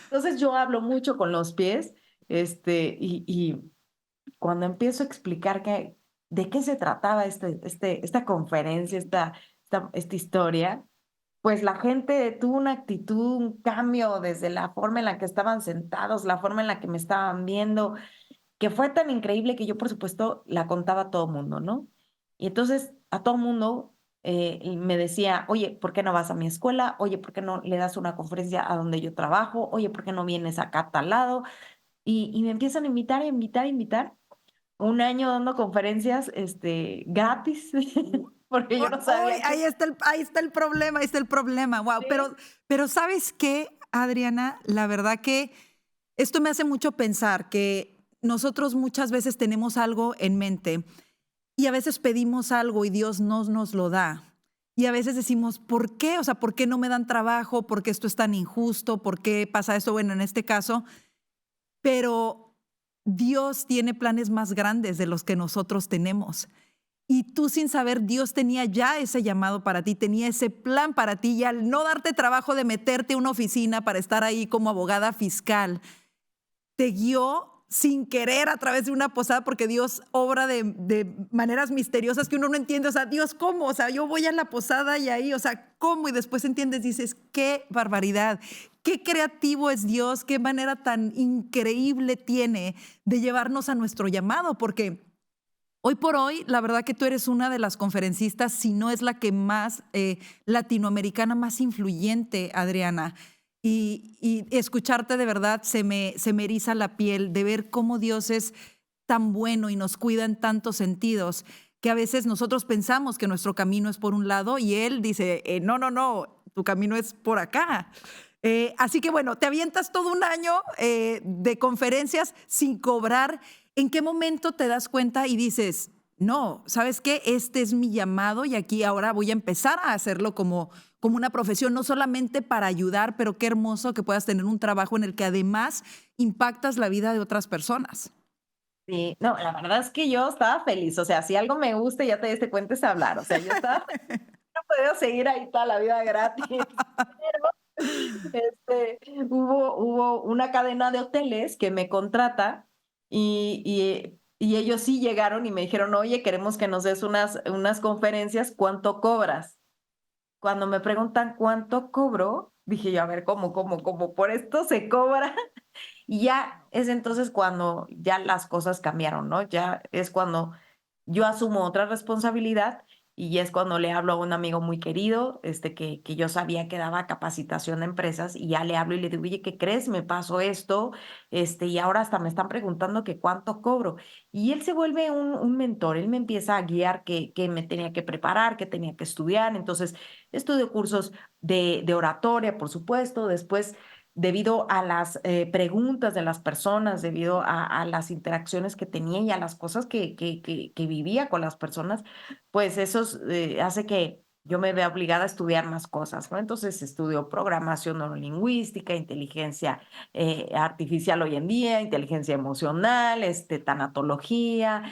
Entonces yo hablo mucho con los pies, y cuando empiezo a explicar de qué se trataba esta conferencia, esta historia, pues la gente tuvo una actitud, un cambio desde la forma en la que estaban sentados, la forma en la que me estaban viendo, que fue tan increíble que yo, por supuesto, la contaba a todo mundo, ¿no? Y entonces a todo mundo me decía, oye, ¿por qué no vas a mi escuela? Oye, ¿por qué no le das una conferencia a donde yo trabajo? Oye, ¿por qué no vienes acá a tal lado? Y me empiezan a invitar, a invitar, a invitar. Un año dando conferencias, gratis, porque yo no Hoy sabía que... ahí está el problema, ahí está el problema. Wow. Sí, Pero ¿sabes qué, Adriana? La verdad que esto me hace mucho pensar que nosotros muchas veces tenemos algo en mente y a veces pedimos algo y Dios no nos lo da. Y a veces decimos, ¿por qué? O sea, ¿por qué no me dan trabajo? ¿Por qué esto es tan injusto? ¿Por qué pasa esto? Bueno, en este caso, pero Dios tiene planes más grandes de los que nosotros tenemos. Y tú sin saber, Dios tenía ya ese llamado para ti, tenía ese plan para ti y al no darte trabajo de meterte a una oficina para estar ahí como abogada fiscal, te guió sin querer a través de una posada porque Dios obra de maneras misteriosas que uno no entiende. O sea, Dios, ¿cómo? O sea, yo voy a la posada y ahí, o sea, ¿cómo? Y después entiendes, dices, qué barbaridad, qué creativo es Dios, qué manera tan increíble tiene de llevarnos a nuestro llamado, porque hoy por hoy, la verdad que tú eres una de las conferencistas, si no es la que más latinoamericana, más influyente, Adriana. Y escucharte de verdad se me eriza la piel de ver cómo Dios es tan bueno y nos cuida en tantos sentidos, que a veces nosotros pensamos que nuestro camino es por un lado y Él dice, no, no, no, tu camino es por acá. Así que bueno, te avientas todo un año de conferencias sin cobrar. ¿En qué momento te das cuenta y dices, no, ¿sabes qué? Este es mi llamado y aquí ahora voy a empezar a hacerlo como una profesión, no solamente para ayudar, pero qué hermoso que puedas tener un trabajo en el que además impactas la vida de otras personas? sí, no, la verdad es que yo estaba feliz, o sea, si algo me gusta, ya te diste cuenta, es hablar, o sea, yo estaba feliz, no podía seguir ahí toda la vida gratis, hubo una cadena de hoteles que me contrata y ellos sí llegaron y me dijeron, oye, queremos que nos des unas conferencias, ¿cuánto cobras? Cuando me preguntan cuánto cobro, dije yo, a ver, ¿cómo? ¿Por esto se cobra? Y ya es entonces cuando ya las cosas cambiaron, ¿no? Ya es cuando yo asumo otra responsabilidad y ya es cuando le hablo a un amigo muy querido, que yo sabía que daba capacitación a empresas y ya le hablo y le digo, oye, ¿qué crees? Me pasó esto, y ahora hasta me están preguntando que cuánto cobro. Y él se vuelve un mentor, él me empieza a guiar que me tenía que preparar, que tenía que estudiar. Entonces, estudio cursos de oratoria, por supuesto, después debido a las preguntas de las personas, debido a las interacciones que tenía y a las cosas que vivía con las personas, pues eso hace que yo me vea obligada a estudiar más cosas, ¿no? Entonces estudio programación neurolingüística, inteligencia artificial hoy en día, inteligencia emocional, tanatología,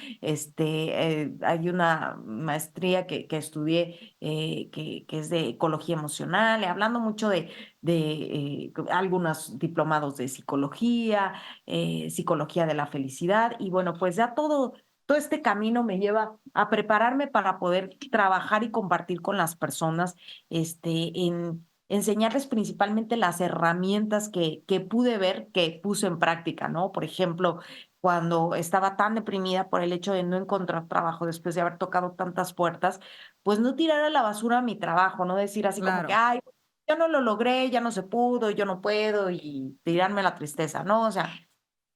hay una maestría que estudié que es de ecología emocional, hablando mucho de algunos diplomados de psicología, psicología de la felicidad, y bueno, pues ya todo este camino me lleva a prepararme para poder trabajar y compartir con las personas, en enseñarles principalmente las herramientas que pude ver, que puse en práctica, ¿no? Por ejemplo, cuando estaba tan deprimida por el hecho de no encontrar trabajo después de haber tocado tantas puertas, pues no tirar a la basura mi trabajo, no decir así como que, Claro. ay, ya no lo logré, ya no se pudo, yo no puedo y tirarme la tristeza, ¿no? O sea,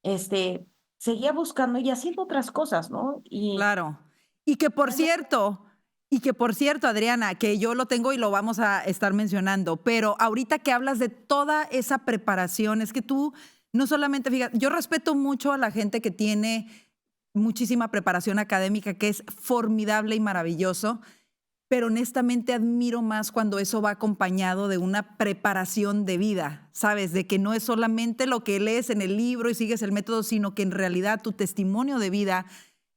este, seguía buscando y haciendo otras cosas, ¿no? Claro. Y que por cierto, Adriana, que yo lo tengo y lo vamos a estar mencionando, pero ahorita que hablas de toda esa preparación, es que tú no solamente, fíjate, yo respeto mucho a la gente que tiene muchísima preparación académica, que es formidable y maravilloso, pero honestamente admiro más cuando eso va acompañado de una preparación de vida, ¿sabes? De que no es solamente lo que lees en el libro y sigues el método, sino que en realidad tu testimonio de vida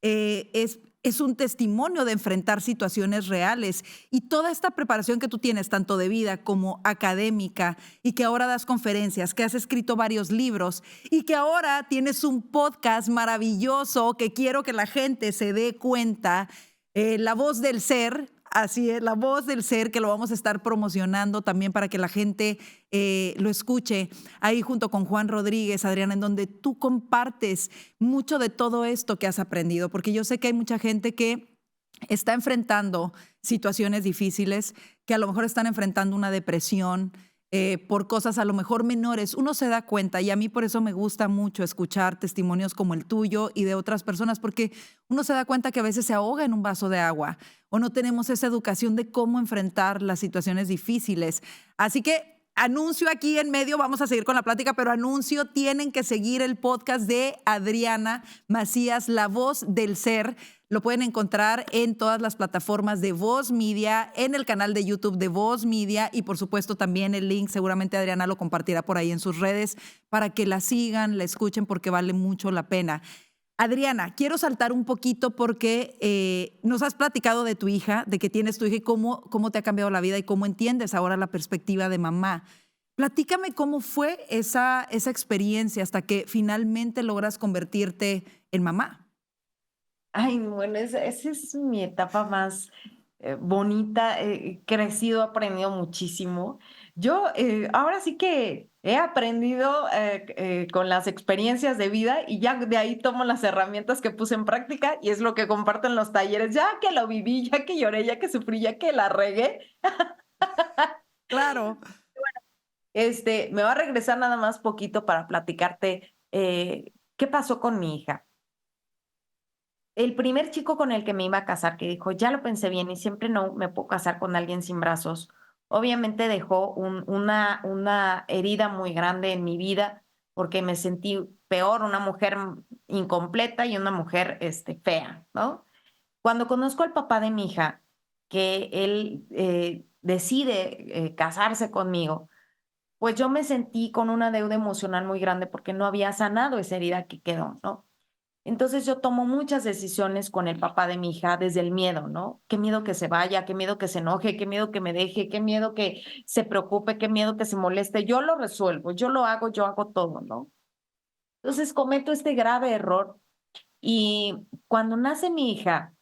es un testimonio de enfrentar situaciones reales. Y toda esta preparación que tú tienes, tanto de vida como académica, y que ahora das conferencias, que has escrito varios libros y que ahora tienes un podcast maravilloso que quiero que la gente se dé cuenta, La Voz del Ser. Así es, La Voz del Ser, que lo vamos a estar promocionando también para que la gente lo escuche ahí junto con Juan Rodríguez, Adriana, en donde tú compartes mucho de todo esto que has aprendido, porque yo sé que hay mucha gente que está enfrentando situaciones difíciles, que a lo mejor están enfrentando una depresión, por cosas a lo mejor menores. Uno se da cuenta, y a mí por eso me gusta mucho escuchar testimonios como el tuyo y de otras personas, porque uno se da cuenta que a veces se ahoga en un vaso de agua o no tenemos esa educación de cómo enfrentar las situaciones difíciles. Así que anuncio aquí en medio, vamos a seguir con la plática, pero anuncio, tienen que seguir el podcast de Adriana Macías, La Voz del Ser. Lo pueden encontrar en todas las plataformas de Voz Media, en el canal de YouTube de Voz Media y por supuesto también el link, seguramente Adriana lo compartirá por ahí en sus redes para que la sigan, la escuchen porque vale mucho la pena. Adriana, quiero saltar un poquito porque nos has platicado de tu hija, de que tienes tu hija y cómo te ha cambiado la vida y cómo entiendes ahora la perspectiva de mamá. Platícame cómo fue esa experiencia hasta que finalmente logras convertirte en mamá. Ay, bueno, esa es mi etapa más bonita. He crecido, he aprendido muchísimo. Yo ahora sí que he aprendido con las experiencias de vida y ya de ahí tomo las herramientas que puse en práctica y es lo que comparto en los talleres. Ya que lo viví, ya que lloré, ya que sufrí, ya que la regué, Claro. me va a regresar nada más poquito para platicarte qué pasó con mi hija. El primer chico con el que me iba a casar, que dijo, ya lo pensé bien y siempre no me puedo casar con alguien sin brazos, obviamente dejó una herida muy grande en mi vida porque me sentí peor, una mujer incompleta y una mujer fea, ¿no? Cuando conozco al papá de mi hija, que él decide casarse conmigo, pues yo me sentí con una deuda emocional muy grande porque no había sanado esa herida que quedó, ¿no? Entonces yo tomo muchas decisiones con el papá de mi hija desde el miedo, ¿no? Qué miedo que se vaya, qué miedo que se enoje, qué miedo que me deje, qué miedo que se preocupe, qué miedo que se moleste. Yo lo resuelvo, yo hago todo, ¿no? Entonces cometo este grave error y cuando nace mi hija,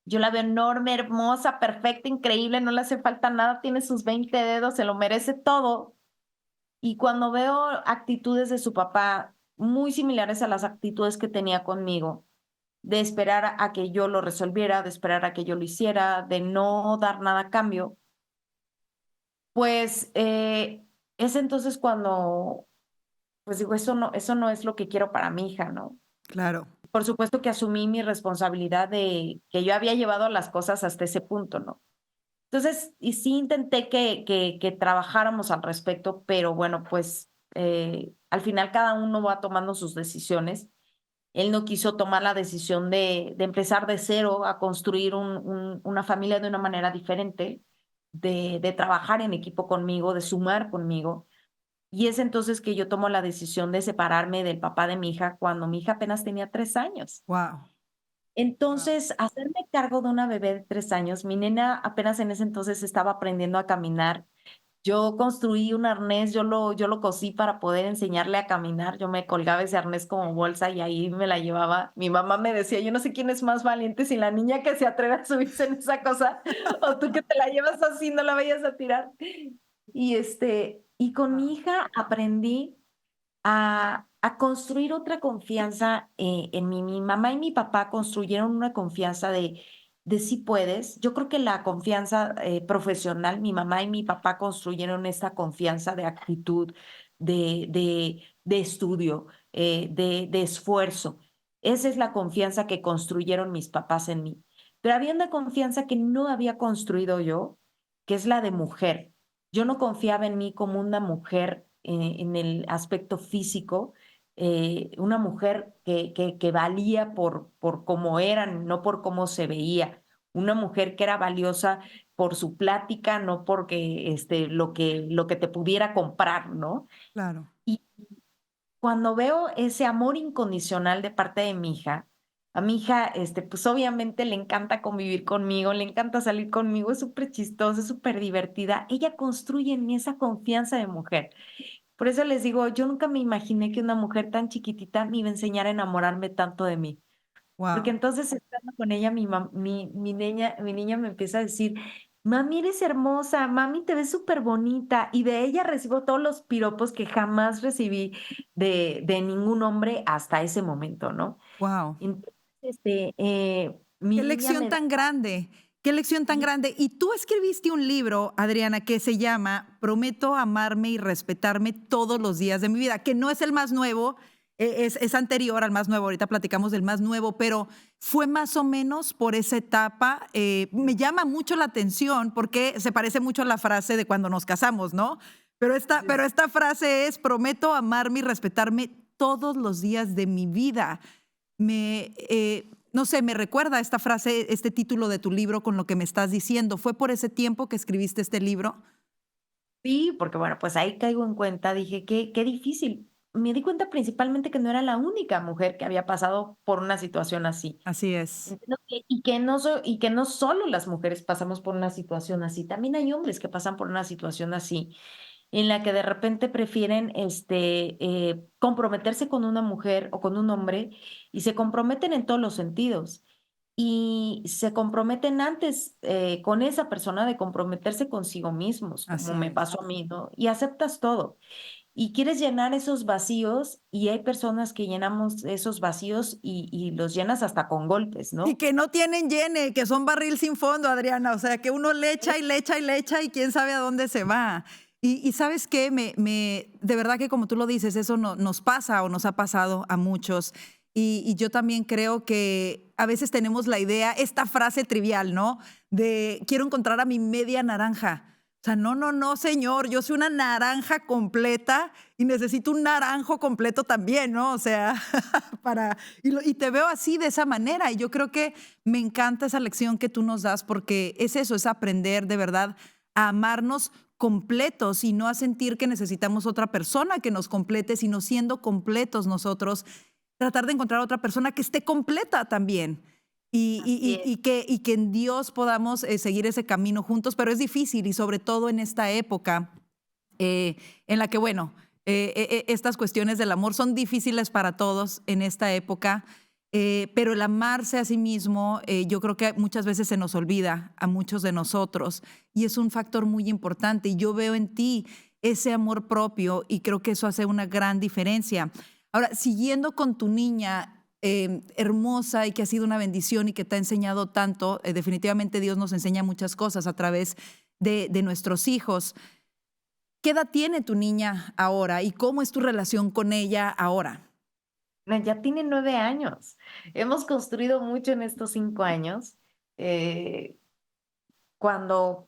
yo la veo enorme, hermosa, perfecta, increíble, no le hace falta nada, tiene sus 20 dedos, se lo merece todo. Y cuando veo actitudes de su papá muy similares a las actitudes que tenía conmigo, de esperar a que yo lo resolviera, de esperar a que yo lo hiciera, de no dar nada a cambio, pues es entonces cuando, pues digo, eso no es lo que quiero para mi hija, ¿no? Claro. Por supuesto que asumí mi responsabilidad de que yo había llevado las cosas hasta ese punto, ¿no? Entonces, y sí intenté que trabajáramos al respecto, pero bueno, pues al final cada uno va tomando sus decisiones. Él no quiso tomar la decisión de empezar de cero a construir una familia de una manera diferente, de trabajar en equipo conmigo, de sumar conmigo. Y es entonces que yo tomo la decisión de separarme del papá de mi hija cuando mi hija apenas tenía 3 años. Wow. Entonces, hacerme cargo de una bebé de 3 años, mi nena apenas en ese entonces estaba aprendiendo a caminar. Yo construí un arnés, yo lo cosí para poder enseñarle a caminar. Yo me colgaba ese arnés como bolsa y ahí me la llevaba. Mi mamá me decía, yo no sé quién es más valiente, si la niña que se atreve a subirse en esa cosa o tú que te la llevas así, no la vayas a tirar. Y con mi hija aprendí a construir otra confianza en mí. Mi mamá y mi papá construyeron una confianza de sí puedes. Yo creo que la confianza profesional, mi mamá y mi papá construyeron esta confianza de actitud, de estudio, de esfuerzo. Esa es la confianza que construyeron mis papás en mí. Pero había una confianza que no había construido yo, que es la de mujer. Yo no confiaba en mí como una mujer en el aspecto físico, una mujer que valía por cómo eran, no por cómo se veía, una mujer que era valiosa por su plática, no porque lo que te pudiera comprar, ¿no? Claro. Y cuando veo ese amor incondicional de parte de mi hija, a mi hija, pues obviamente le encanta convivir conmigo, le encanta salir conmigo, es súper chistosa, es súper divertida. Ella construye en mí esa confianza de mujer. Por eso les digo, yo nunca me imaginé que una mujer tan chiquitita me iba a enseñar a enamorarme tanto de mí. Porque Wow. entonces estando con ella, mi niña me empieza a decir, mami, eres hermosa, mami, te ves súper bonita. Y de ella recibo todos los piropos que jamás recibí de ningún hombre hasta ese momento, ¿no? Wow. Entonces, mi Qué niña lección me da, tan grande, qué lección tan sí, grande. Y tú escribiste un libro, Adriana, que se llama Prometo amarme y respetarme todos los días de mi vida, que no es el más nuevo, es anterior al más nuevo, ahorita platicamos del más nuevo, pero fue más o menos por esa etapa. Me llama mucho la atención porque se parece mucho a la frase de cuando nos casamos, ¿no? sí, Pero esta frase es, prometo amarme y respetarme todos los días de mi vida. No sé, me recuerda esta frase, este título de tu libro con lo que me estás diciendo. ¿Fue por ese tiempo que escribiste este libro? sí, porque bueno, pues ahí caigo en cuenta, dije, qué difícil. Me di cuenta principalmente que no era la única mujer que había pasado por una situación así. Así es. Entiendo y que no solo las mujeres pasamos por una situación así, también hay hombres que pasan por una situación así, en la que de repente prefieren comprometerse con una mujer o con un hombre y se comprometen en todos los sentidos. Y se comprometen antes con esa persona de comprometerse consigo mismos, como Así me es. pasó a mí, ¿no? Y aceptas todo. Y quieres llenar esos vacíos y hay personas que llenamos esos vacíos y los llenas hasta con golpes, Y ¿no? que no tienen llene, que son barril sin fondo, Adriana. O sea, que uno le echa y le echa y le echa y quién sabe a dónde se va. Y ¿sabes qué? De verdad que como tú lo dices, eso nos pasa o nos ha pasado a muchos. Y yo también creo que a veces tenemos la idea, esta frase trivial, ¿no? De quiero encontrar a mi media naranja. O sea, no, no, no, señor, yo soy una naranja completa y necesito un naranjo completo también, ¿no? O sea, y te veo así de esa manera y yo creo que me encanta esa lección que tú nos das porque es eso, es aprender de verdad a amarnos completos y no a sentir que necesitamos otra persona que nos complete, sino siendo completos nosotros, tratar de encontrar otra persona que esté completa también Así es. y que en Dios podamos seguir ese camino juntos, pero es difícil y sobre todo en esta época en la que, bueno, estas cuestiones del amor son difíciles para todos en esta época, pero el amarse a sí mismo, yo creo que muchas veces se nos olvida a muchos de nosotros y es un factor muy importante. Y yo veo en ti ese amor propio y creo que eso hace una gran diferencia. Ahora, siguiendo con tu niña hermosa y que ha sido una bendición y que te ha enseñado tanto, definitivamente Dios nos enseña muchas cosas a través de nuestros hijos. ¿Qué edad tiene tu niña ahora y cómo es tu relación con ella ahora? No, ya tiene 9 años. Hemos construido mucho en estos 5 años. Eh, Cuando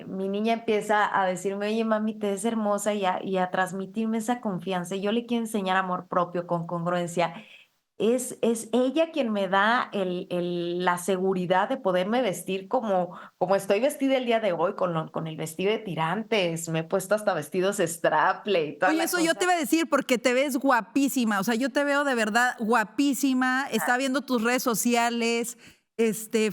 mi niña empieza a decirme, oye, mami, te ves hermosa y a transmitirme esa confianza, y yo le quiero enseñar amor propio con congruencia. Es ella quien me da la seguridad de poderme vestir como estoy vestida el día de hoy, con el vestido de tirantes. Me he puesto hasta vestidos straple y toda Oye, la eso yo te cosa. iba a decir porque te ves guapísima, o sea, yo te veo de verdad guapísima, está viendo tus redes sociales,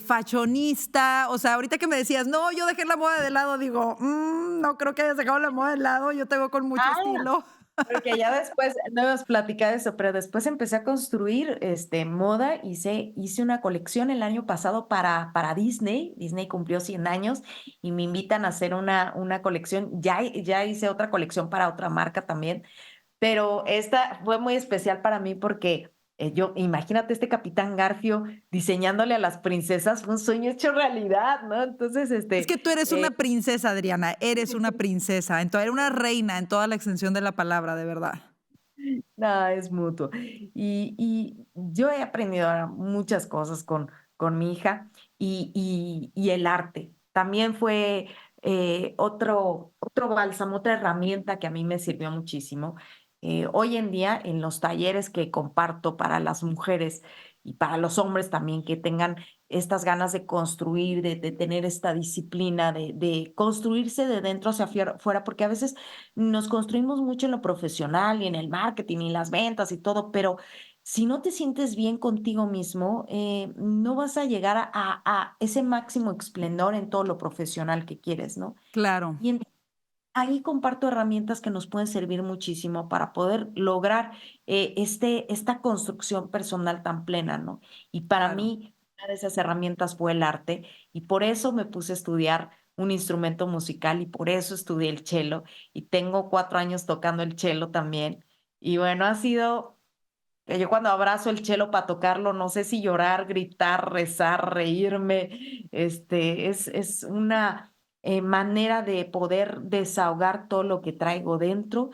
fashionista, o sea, ahorita que me decías, no, yo dejé la moda de lado, digo, no creo que hayas dejado la moda de lado, yo te veo con mucho Ah, estilo. porque ya después, no hemos platicado eso, pero después empecé a construir moda, hice una colección el año pasado para Disney. Disney cumplió 100 años y me invitan a hacer una colección. Ya hice otra colección para otra marca también, pero esta fue muy especial para mí porque imagínate este Capitán Garfio diseñándole a las princesas, fue un sueño hecho realidad, ¿no? Entonces, Es que tú eres una princesa, Adriana, eres una princesa, eres una reina en toda la extensión de la palabra, de verdad. nada, es mutuo. Y yo he aprendido ahora muchas cosas con mi hija y el arte. También fue otro bálsamo, otra herramienta que a mí me sirvió muchísimo. Hoy en día, en los talleres que comparto para las mujeres, y para los hombres también que tengan estas ganas de construir, de tener esta disciplina, de construirse de dentro hacia fuera, porque a veces nos construimos mucho en lo profesional y en el marketing y las ventas y todo, pero si no te sientes bien contigo mismo, no vas a llegar a ese máximo esplendor en todo lo profesional que quieres, ¿no? Claro, Y ahí comparto herramientas que nos pueden servir muchísimo para poder lograr esta construcción personal tan plena, ¿no? Y para claro. mí, una de esas herramientas fue el arte y por eso me puse a estudiar un instrumento musical y por eso estudié el cello y tengo 4 años tocando el cello también. Y bueno, ha sido que yo cuando abrazo el cello para tocarlo, no sé si llorar, gritar, rezar, reírme, es una manera de poder desahogar todo lo que traigo dentro.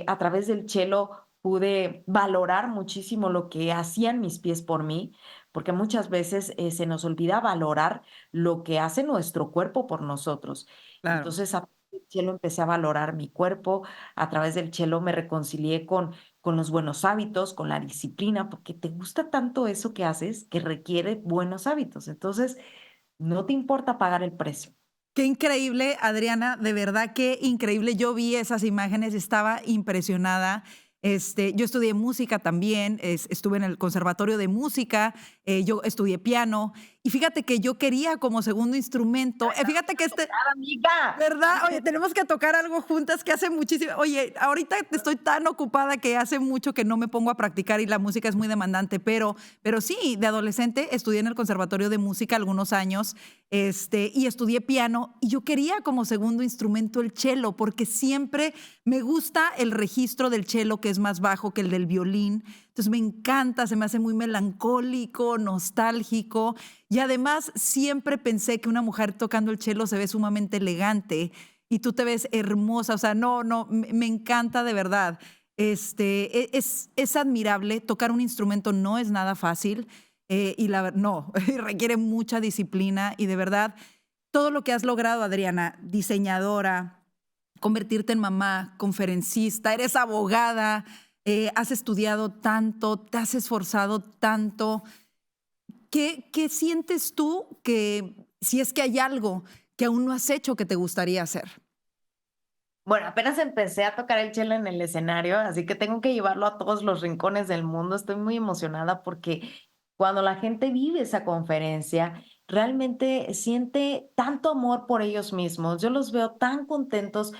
A través del cello pude valorar muchísimo lo que hacían mis pies por mí, porque muchas veces se nos olvida valorar lo que hace nuestro cuerpo por nosotros. Claro. Entonces, a través del cello empecé a valorar mi cuerpo, a través del cello me reconcilié con los buenos hábitos, con la disciplina, porque te gusta tanto eso que haces que requiere buenos hábitos. Entonces, no te importa pagar el precio. Qué increíble, Adriana, de verdad qué increíble. Yo vi esas imágenes, estaba impresionada. Yo estudié música también, estuve en el conservatorio de música, yo estudié piano y fíjate que yo quería como segundo instrumento, fíjate que Cada amiga. ¿verdad? Oye, tenemos que tocar algo juntas que hace muchísimo. Oye, ahorita estoy tan ocupada que hace mucho que no me pongo a practicar y la música es muy demandante, pero sí, de adolescente estudié en el Conservatorio de Música algunos años, y estudié piano y yo quería como segundo instrumento el cello porque siempre me gusta el registro del cello que es más bajo que el del violín. Entonces me encanta, se me hace muy melancólico, nostálgico y además siempre pensé que una mujer tocando el cello se ve sumamente elegante y tú te ves hermosa, o sea, no, me encanta de verdad. Es admirable, tocar un instrumento no es nada fácil y no, requiere mucha disciplina y de verdad todo lo que has logrado, Adriana, diseñadora, convertirte en mamá, conferencista, eres abogada, has estudiado tanto, te has esforzado tanto. ¿Qué sientes tú que, si es que hay algo que aún no has hecho que te gustaría hacer? Bueno, apenas empecé a tocar el cello en el escenario, así que tengo que llevarlo a todos los rincones del mundo. Estoy muy emocionada porque cuando la gente vive esa conferencia, realmente siente tanto amor por ellos mismos. Yo los veo tan contentos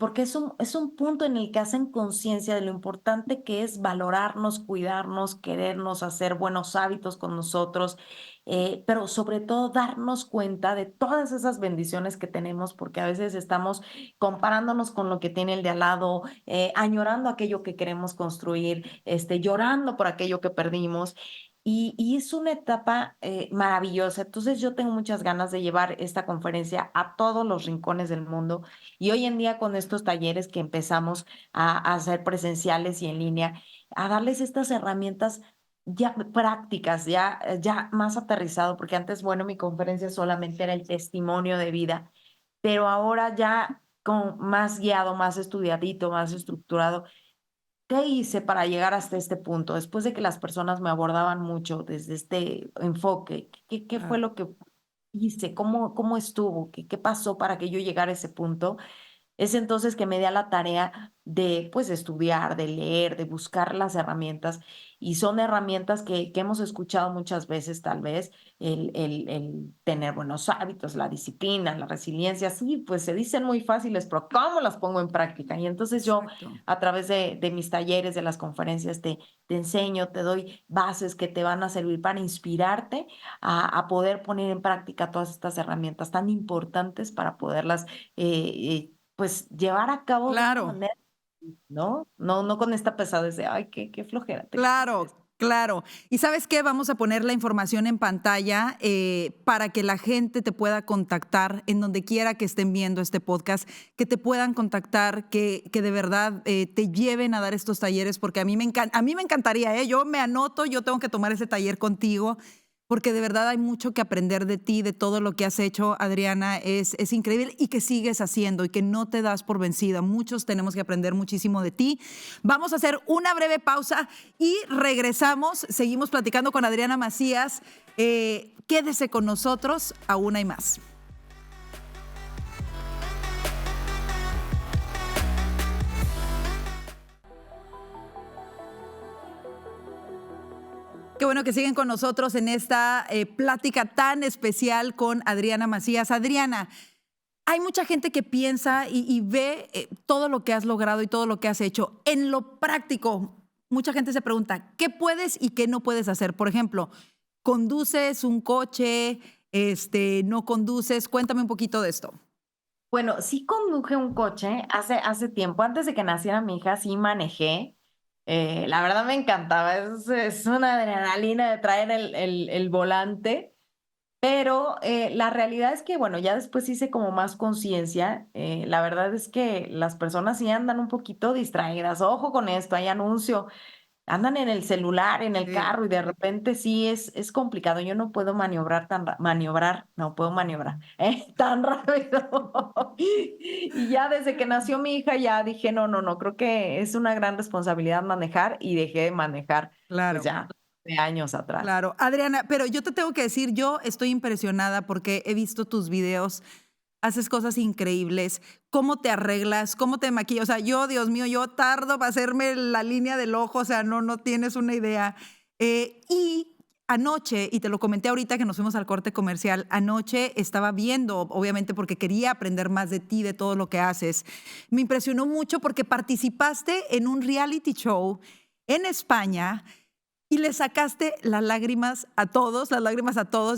porque es un punto en el que hacen conciencia de lo importante que es valorarnos, cuidarnos, querernos, hacer buenos hábitos con nosotros, pero sobre todo darnos cuenta de todas esas bendiciones que tenemos, porque a veces estamos comparándonos con lo que tiene el de al lado, añorando aquello que queremos construir, llorando por aquello que perdimos. Y es una etapa maravillosa. Entonces yo tengo muchas ganas de llevar esta conferencia a todos los rincones del mundo. Y hoy en día con estos talleres que empezamos a hacer presenciales y en línea, a darles estas herramientas ya prácticas, ya más aterrizado, porque antes, bueno, mi conferencia solamente era el testimonio de vida, pero ahora ya con más guiado, más estudiadito, más estructurado. ¿Qué hice para llegar hasta este punto? Después de que las personas me abordaban mucho desde este enfoque, ¿qué fue Claro. lo que hice? ¿Cómo estuvo? ¿Qué pasó para que yo llegara a ese punto? Es entonces que me di a la tarea de, pues, estudiar, de leer, de buscar las herramientas, y son herramientas que hemos escuchado muchas veces, tal vez, el tener buenos hábitos, la disciplina, la resiliencia, sí, pues se dicen muy fáciles, pero ¿cómo las pongo en práctica? Y entonces yo, Exacto. a través de mis talleres, de las conferencias, te enseño, te doy bases que te van a servir para inspirarte a poder poner en práctica todas estas herramientas tan importantes para poderlas pues llevar a cabo de una Claro. manera, ¿no? No con esta pesadez de, ay, qué flojera, tengo que hacer Claro, esto. claro. ¿Y sabes qué? Vamos a poner la información en pantalla para que la gente te pueda contactar en donde quiera que estén viendo este podcast, que te puedan contactar, que de verdad te lleven a dar estos talleres, porque a mí me encantaría, yo me anoto, yo tengo que tomar ese taller contigo. porque de verdad hay mucho que aprender de ti, de todo lo que has hecho, Adriana, es increíble y que sigues haciendo y que no te das por vencida. Muchos tenemos que aprender muchísimo de ti. Vamos a hacer una breve pausa y regresamos. Seguimos platicando con Adriana Macías. Quédese con nosotros, aún hay más. Qué bueno que siguen con nosotros en esta plática tan especial con Adriana Macías. Adriana, hay mucha gente que piensa y ve todo lo que has logrado y todo lo que has hecho. En lo práctico, mucha gente se pregunta, ¿qué puedes y qué no puedes hacer? Por ejemplo, ¿conduces un coche? ¿No conduces? Cuéntame un poquito de esto. Bueno, sí conduje un coche hace tiempo, antes de que naciera mi hija, sí manejé. La verdad me encantaba, es una adrenalina de traer el volante, pero la realidad es que, bueno, ya después hice como más conciencia. La verdad es que las personas sí andan un poquito distraídas. Ojo con esto, hay anuncio. Andan en el celular, en el Sí, carro y de repente sí es complicado. Yo no puedo maniobrar maniobrar, no puedo maniobrar tan rápido. Y ya desde que nació mi hija ya dije, no, no, no, creo que es una gran responsabilidad manejar y dejé de manejar pues claro. ya de años atrás. Claro, Adriana, pero yo te tengo que decir, yo estoy impresionada porque he visto tus videos, haces cosas increíbles, cómo te arreglas, cómo te maquillas, o sea, yo, Dios mío, yo tardo para hacerme la línea del ojo, o sea, no tienes una idea. Y anoche, y te lo comenté ahorita que nos fuimos al corte comercial, anoche estaba viendo, obviamente porque quería aprender más de ti, de todo lo que haces. Me impresionó mucho porque participaste en un reality show en España y le sacaste las lágrimas a todos,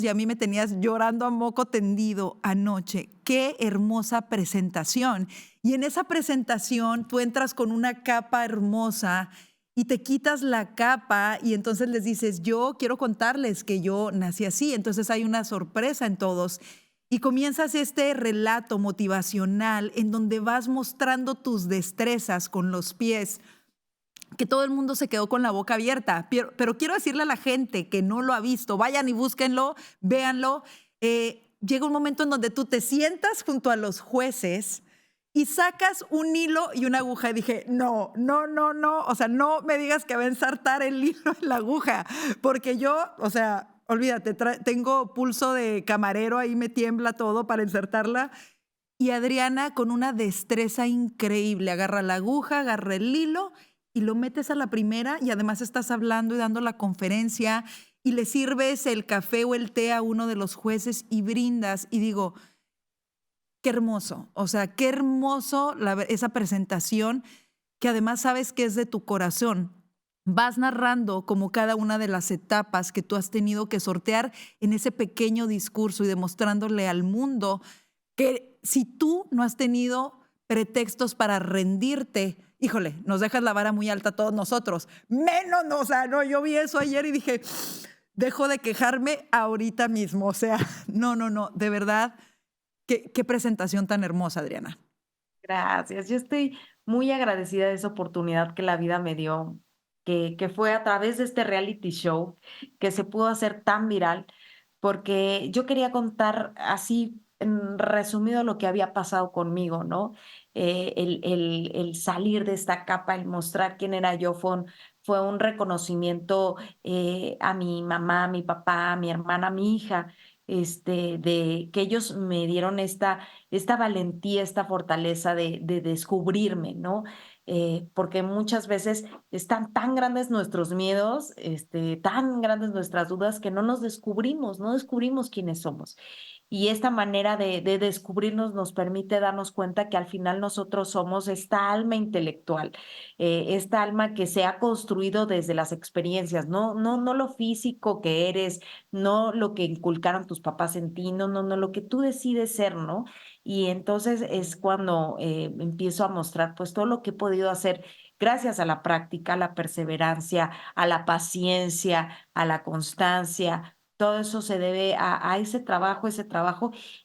y a mí me tenías llorando a moco tendido anoche. Qué hermosa presentación. Y en esa presentación tú entras con una capa hermosa y te quitas la capa y entonces les dices, yo quiero contarles que yo nací así. Entonces hay una sorpresa en todos. Y comienzas este relato motivacional en donde vas mostrando tus destrezas con los pies, que todo el mundo se quedó con la boca abierta. Pero quiero decirle a la gente que no lo ha visto, vayan y búsquenlo, véanlo. Llega un momento en donde tú te sientas junto a los jueces y sacas un hilo y una aguja. Y dije, no, no, no, no. O sea, no me digas que va a ensartar el hilo en la aguja, porque yo, o sea, olvídate, tengo pulso de camarero, ahí me tiembla todo para insertarla. Y Adriana, con una destreza increíble, agarra la aguja, agarra el hilo y lo metes a la primera, y además estás hablando y dando la conferencia y le sirves el café o el té a uno de los jueces y brindas. Y digo, qué hermoso, o sea, qué hermoso esa presentación, que además sabes que es de tu corazón. Vas narrando como cada una de las etapas que tú has tenido que sortear en ese pequeño discurso y demostrándole al mundo que si tú no has tenido pretextos para rendirte, híjole, nos dejas la vara muy alta a todos nosotros. Menos, no, o sea, no, yo vi eso ayer y dije, dejo de quejarme ahorita mismo. O sea, no, no, no, de verdad, qué presentación tan hermosa, Adriana. Gracias. Yo estoy muy agradecida de esa oportunidad que la vida me dio, que fue a través de este reality show que se pudo hacer tan viral, porque yo quería contar así, en resumido, lo que había pasado conmigo, ¿no? El salir de esta capa, el mostrar quién era yo, fue un reconocimiento a mi mamá, a mi papá, a mi hermana, a mi hija, de que ellos me dieron esta valentía, esta fortaleza de descubrirme, ¿no? Porque muchas veces están tan grandes nuestros miedos, tan grandes nuestras dudas que no nos descubrimos, no descubrimos quiénes somos. Y esta manera de descubrirnos nos permite darnos cuenta que al final nosotros somos esta alma intelectual, esta alma que se ha construido desde las experiencias, no lo físico que eres, no lo que inculcaron tus papás en ti, no, lo que tú decides ser, ¿no? Y entonces es cuando empiezo a mostrar pues todo lo que he podido hacer gracias a la práctica, a la perseverancia, a la paciencia, a la constancia. Todo eso se debe a ese trabajo,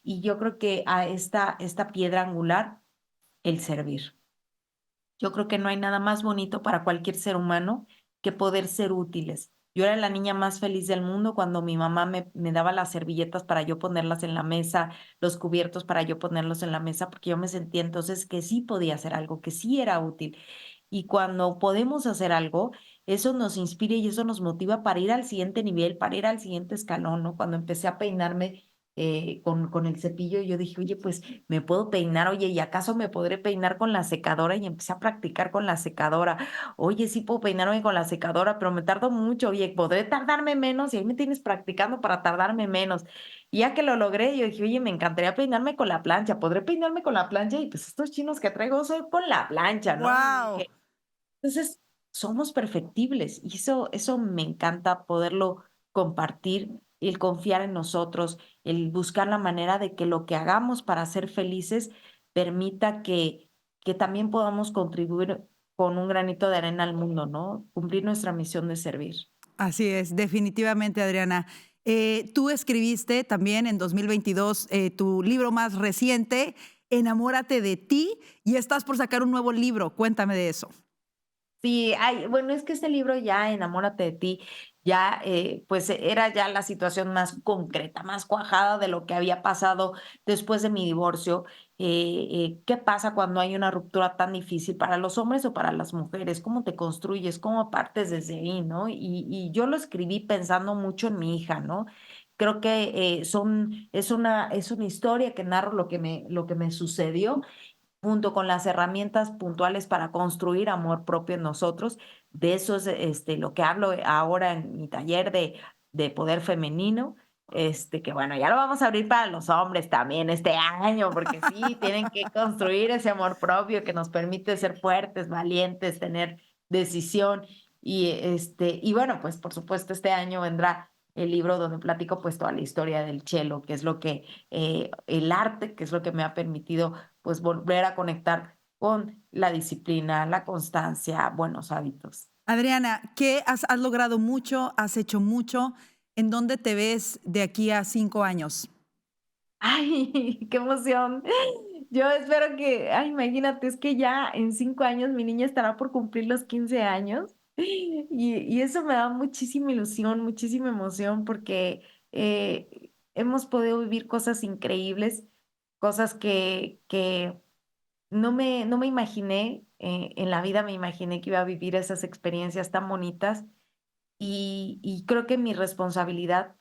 y yo creo que a esta piedra angular, el servir. Yo creo que no hay nada más bonito para cualquier ser humano que poder ser útiles. Yo era la niña más feliz del mundo cuando mi mamá me daba las servilletas para yo ponerlas en la mesa, los cubiertos para yo ponerlos en la mesa, porque yo me sentía entonces que sí podía hacer algo, que sí era útil. Y cuando podemos hacer algo, eso nos inspira y eso nos motiva para ir al siguiente nivel, para ir al siguiente escalón, ¿no? Cuando empecé a peinarme con el cepillo, yo dije, oye, pues me puedo peinar, oye, ¿y acaso me podré peinar con la secadora? Y empecé a practicar con la secadora. Oye, sí puedo peinarme con la secadora, pero me tardo mucho. Oye, podré tardarme menos y ahí me tienes practicando para tardarme menos. Y ya que lo logré, yo dije, oye, me encantaría peinarme con la plancha. ¿Podré peinarme con la plancha? Y pues estos chinos que traigo soy con la plancha, ¿no? Y Wow. dije, entonces somos perfectibles y eso me encanta poderlo compartir, el confiar en nosotros, el buscar la manera de que lo que hagamos para ser felices permita que también podamos contribuir con un granito de arena al mundo, ¿no? Cumplir nuestra misión de servir. Así es, definitivamente, Adriana. Tú escribiste también en 2022 tu libro más reciente, Enamórate de ti, y estás por sacar un nuevo libro. Cuéntame de eso. Sí, ay, bueno, es que este libro ya, Enamórate de ti, ya, pues era ya la situación más concreta, más cuajada de lo que había pasado después de mi divorcio. ¿Qué pasa cuando hay una ruptura tan difícil para los hombres o para las mujeres? ¿Cómo te construyes? ¿Cómo partes desde ahí, no? Y yo lo escribí pensando mucho en mi hija, ¿no? Creo que es una historia que narro lo que me sucedió junto con las herramientas puntuales para construir amor propio en nosotros. De eso es lo que hablo ahora en mi taller de poder femenino. Que bueno, ya lo vamos a abrir para los hombres también este año, porque sí, tienen que construir ese amor propio que nos permite ser fuertes, valientes, tener decisión. Y bueno, pues por supuesto este año vendrá el libro donde platico pues toda la historia del cello, que es lo que, el arte, que es lo que me ha permitido pues volver a conectar con la disciplina, la constancia, buenos hábitos. Adriana, ¿qué has logrado mucho? ¿Has hecho mucho? ¿En dónde te ves de aquí a 5 años? Ay, qué emoción. Yo espero que, ay, imagínate, es que ya en 5 años mi niña estará por cumplir los 15 años y eso me da muchísima ilusión, muchísima emoción porque hemos podido vivir cosas increíbles, cosas que no me imaginé, en la vida me imaginé que iba a vivir esas experiencias tan bonitas y creo que mi responsabilidad,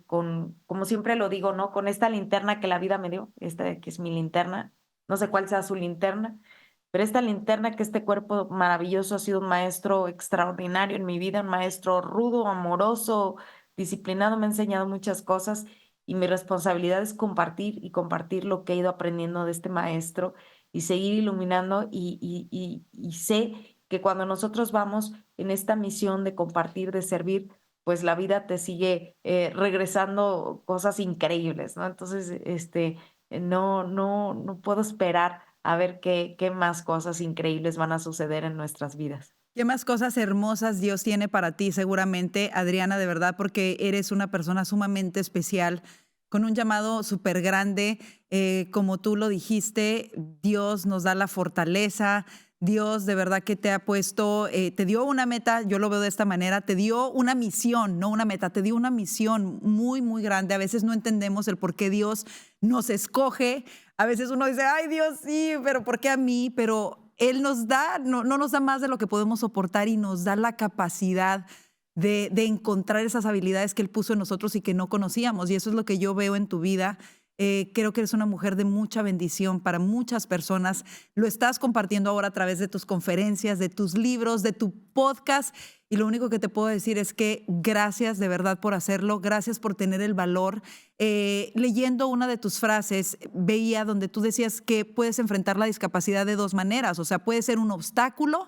como siempre lo digo, ¿no? Con esta linterna que la vida me dio, esta que es mi linterna, no sé cuál sea su linterna, pero esta linterna que este cuerpo maravilloso ha sido un maestro extraordinario en mi vida, un maestro rudo, amoroso, disciplinado, me ha enseñado muchas cosas y mi responsabilidad es compartir y compartir lo que he ido aprendiendo de este maestro y seguir iluminando y sé que cuando nosotros vamos en esta misión de compartir, de servir, pues la vida te sigue regresando cosas increíbles, ¿no? Entonces, no puedo esperar a ver qué más cosas increíbles van a suceder en nuestras vidas. ¿Qué más cosas hermosas Dios tiene para ti seguramente, Adriana, de verdad, porque eres una persona sumamente especial, con un llamado súper grande? Como tú lo dijiste, Dios nos da la fortaleza, Dios de verdad que te ha puesto, te dio una meta, yo lo veo de esta manera, te dio una misión, no una meta, te dio una misión muy, muy grande. A veces no entendemos el por qué Dios nos escoge, a veces uno dice, ay Dios, sí, pero ¿por qué a mí? Pero Él nos da, no nos da más de lo que podemos soportar y nos da la capacidad de encontrar esas habilidades que Él puso en nosotros y que no conocíamos. Y eso es lo que yo veo en tu vida. Creo que eres una mujer de mucha bendición para muchas personas. Lo estás compartiendo ahora a través de tus conferencias, de tus libros, de tu podcast. Y lo único que te puedo decir es que gracias de verdad por hacerlo. Gracias por tener el valor. Leyendo una de tus frases, veía donde tú decías que puedes enfrentar la discapacidad de dos maneras. O sea, puede ser un obstáculo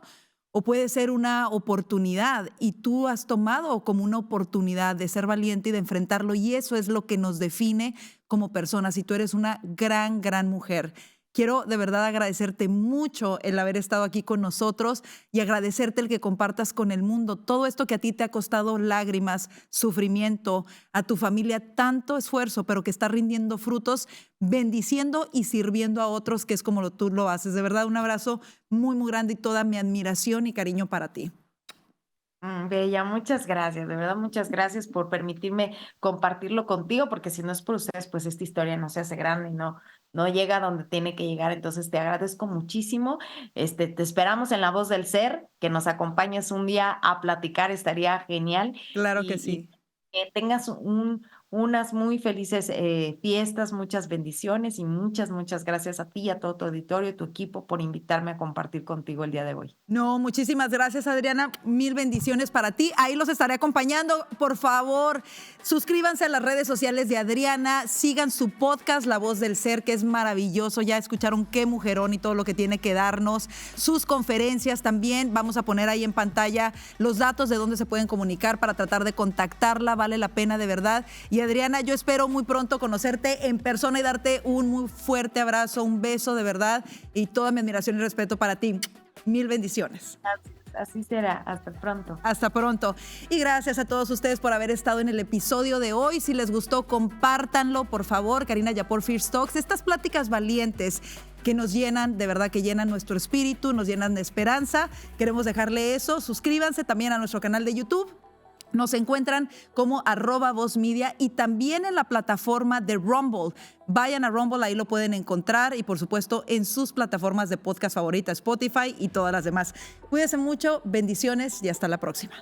o puede ser una oportunidad, y tú has tomado como una oportunidad de ser valiente y de enfrentarlo, y eso es lo que nos define como personas, y tú eres una gran, gran mujer. Quiero de verdad agradecerte mucho el haber estado aquí con nosotros y agradecerte el que compartas con el mundo todo esto que a ti te ha costado lágrimas, sufrimiento, a tu familia tanto esfuerzo, pero que está rindiendo frutos, bendiciendo y sirviendo a otros, que es como tú lo haces. De verdad, un abrazo muy, muy grande y toda mi admiración y cariño para ti. Bella, muchas gracias, de verdad, muchas gracias por permitirme compartirlo contigo, porque si no es por ustedes, pues esta historia no se hace grande y no llega a donde tiene que llegar. Entonces te agradezco muchísimo. Te esperamos en La Voz del Ser, que nos acompañes un día a platicar, estaría genial. Claro que Y sí. que tengas unas muy felices fiestas, muchas bendiciones y muchas gracias a ti y a todo tu auditorio y tu equipo por invitarme a compartir contigo el día de hoy. No, muchísimas gracias, Adriana. Mil bendiciones para ti. Ahí los estaré acompañando. Por favor, suscríbanse a las redes sociales de Adriana. Sigan su podcast, La Voz del Ser, que es maravilloso. Ya escucharon qué mujerón y todo lo que tiene que darnos. Sus conferencias también. Vamos a poner ahí en pantalla los datos de dónde se pueden comunicar para tratar de contactarla. Vale la pena, de verdad. Y Adriana, yo espero muy pronto conocerte en persona y darte un muy fuerte abrazo, un beso de verdad y toda mi admiración y respeto para ti. Mil bendiciones. Así será. Hasta pronto. Hasta pronto. Y gracias a todos ustedes por haber estado en el episodio de hoy. Si les gustó, compártanlo, por favor. Karina Yapor, Fierce Talks. Estas pláticas valientes que nos llenan, de verdad que llenan nuestro espíritu, nos llenan de esperanza. Queremos dejarle eso. Suscríbanse también a nuestro canal de YouTube. Nos encuentran como @VozMedia y también en la plataforma de Rumble. Vayan a Rumble, ahí lo pueden encontrar y por supuesto en sus plataformas de podcast favoritas, Spotify y todas las demás. Cuídense mucho, bendiciones y hasta la próxima.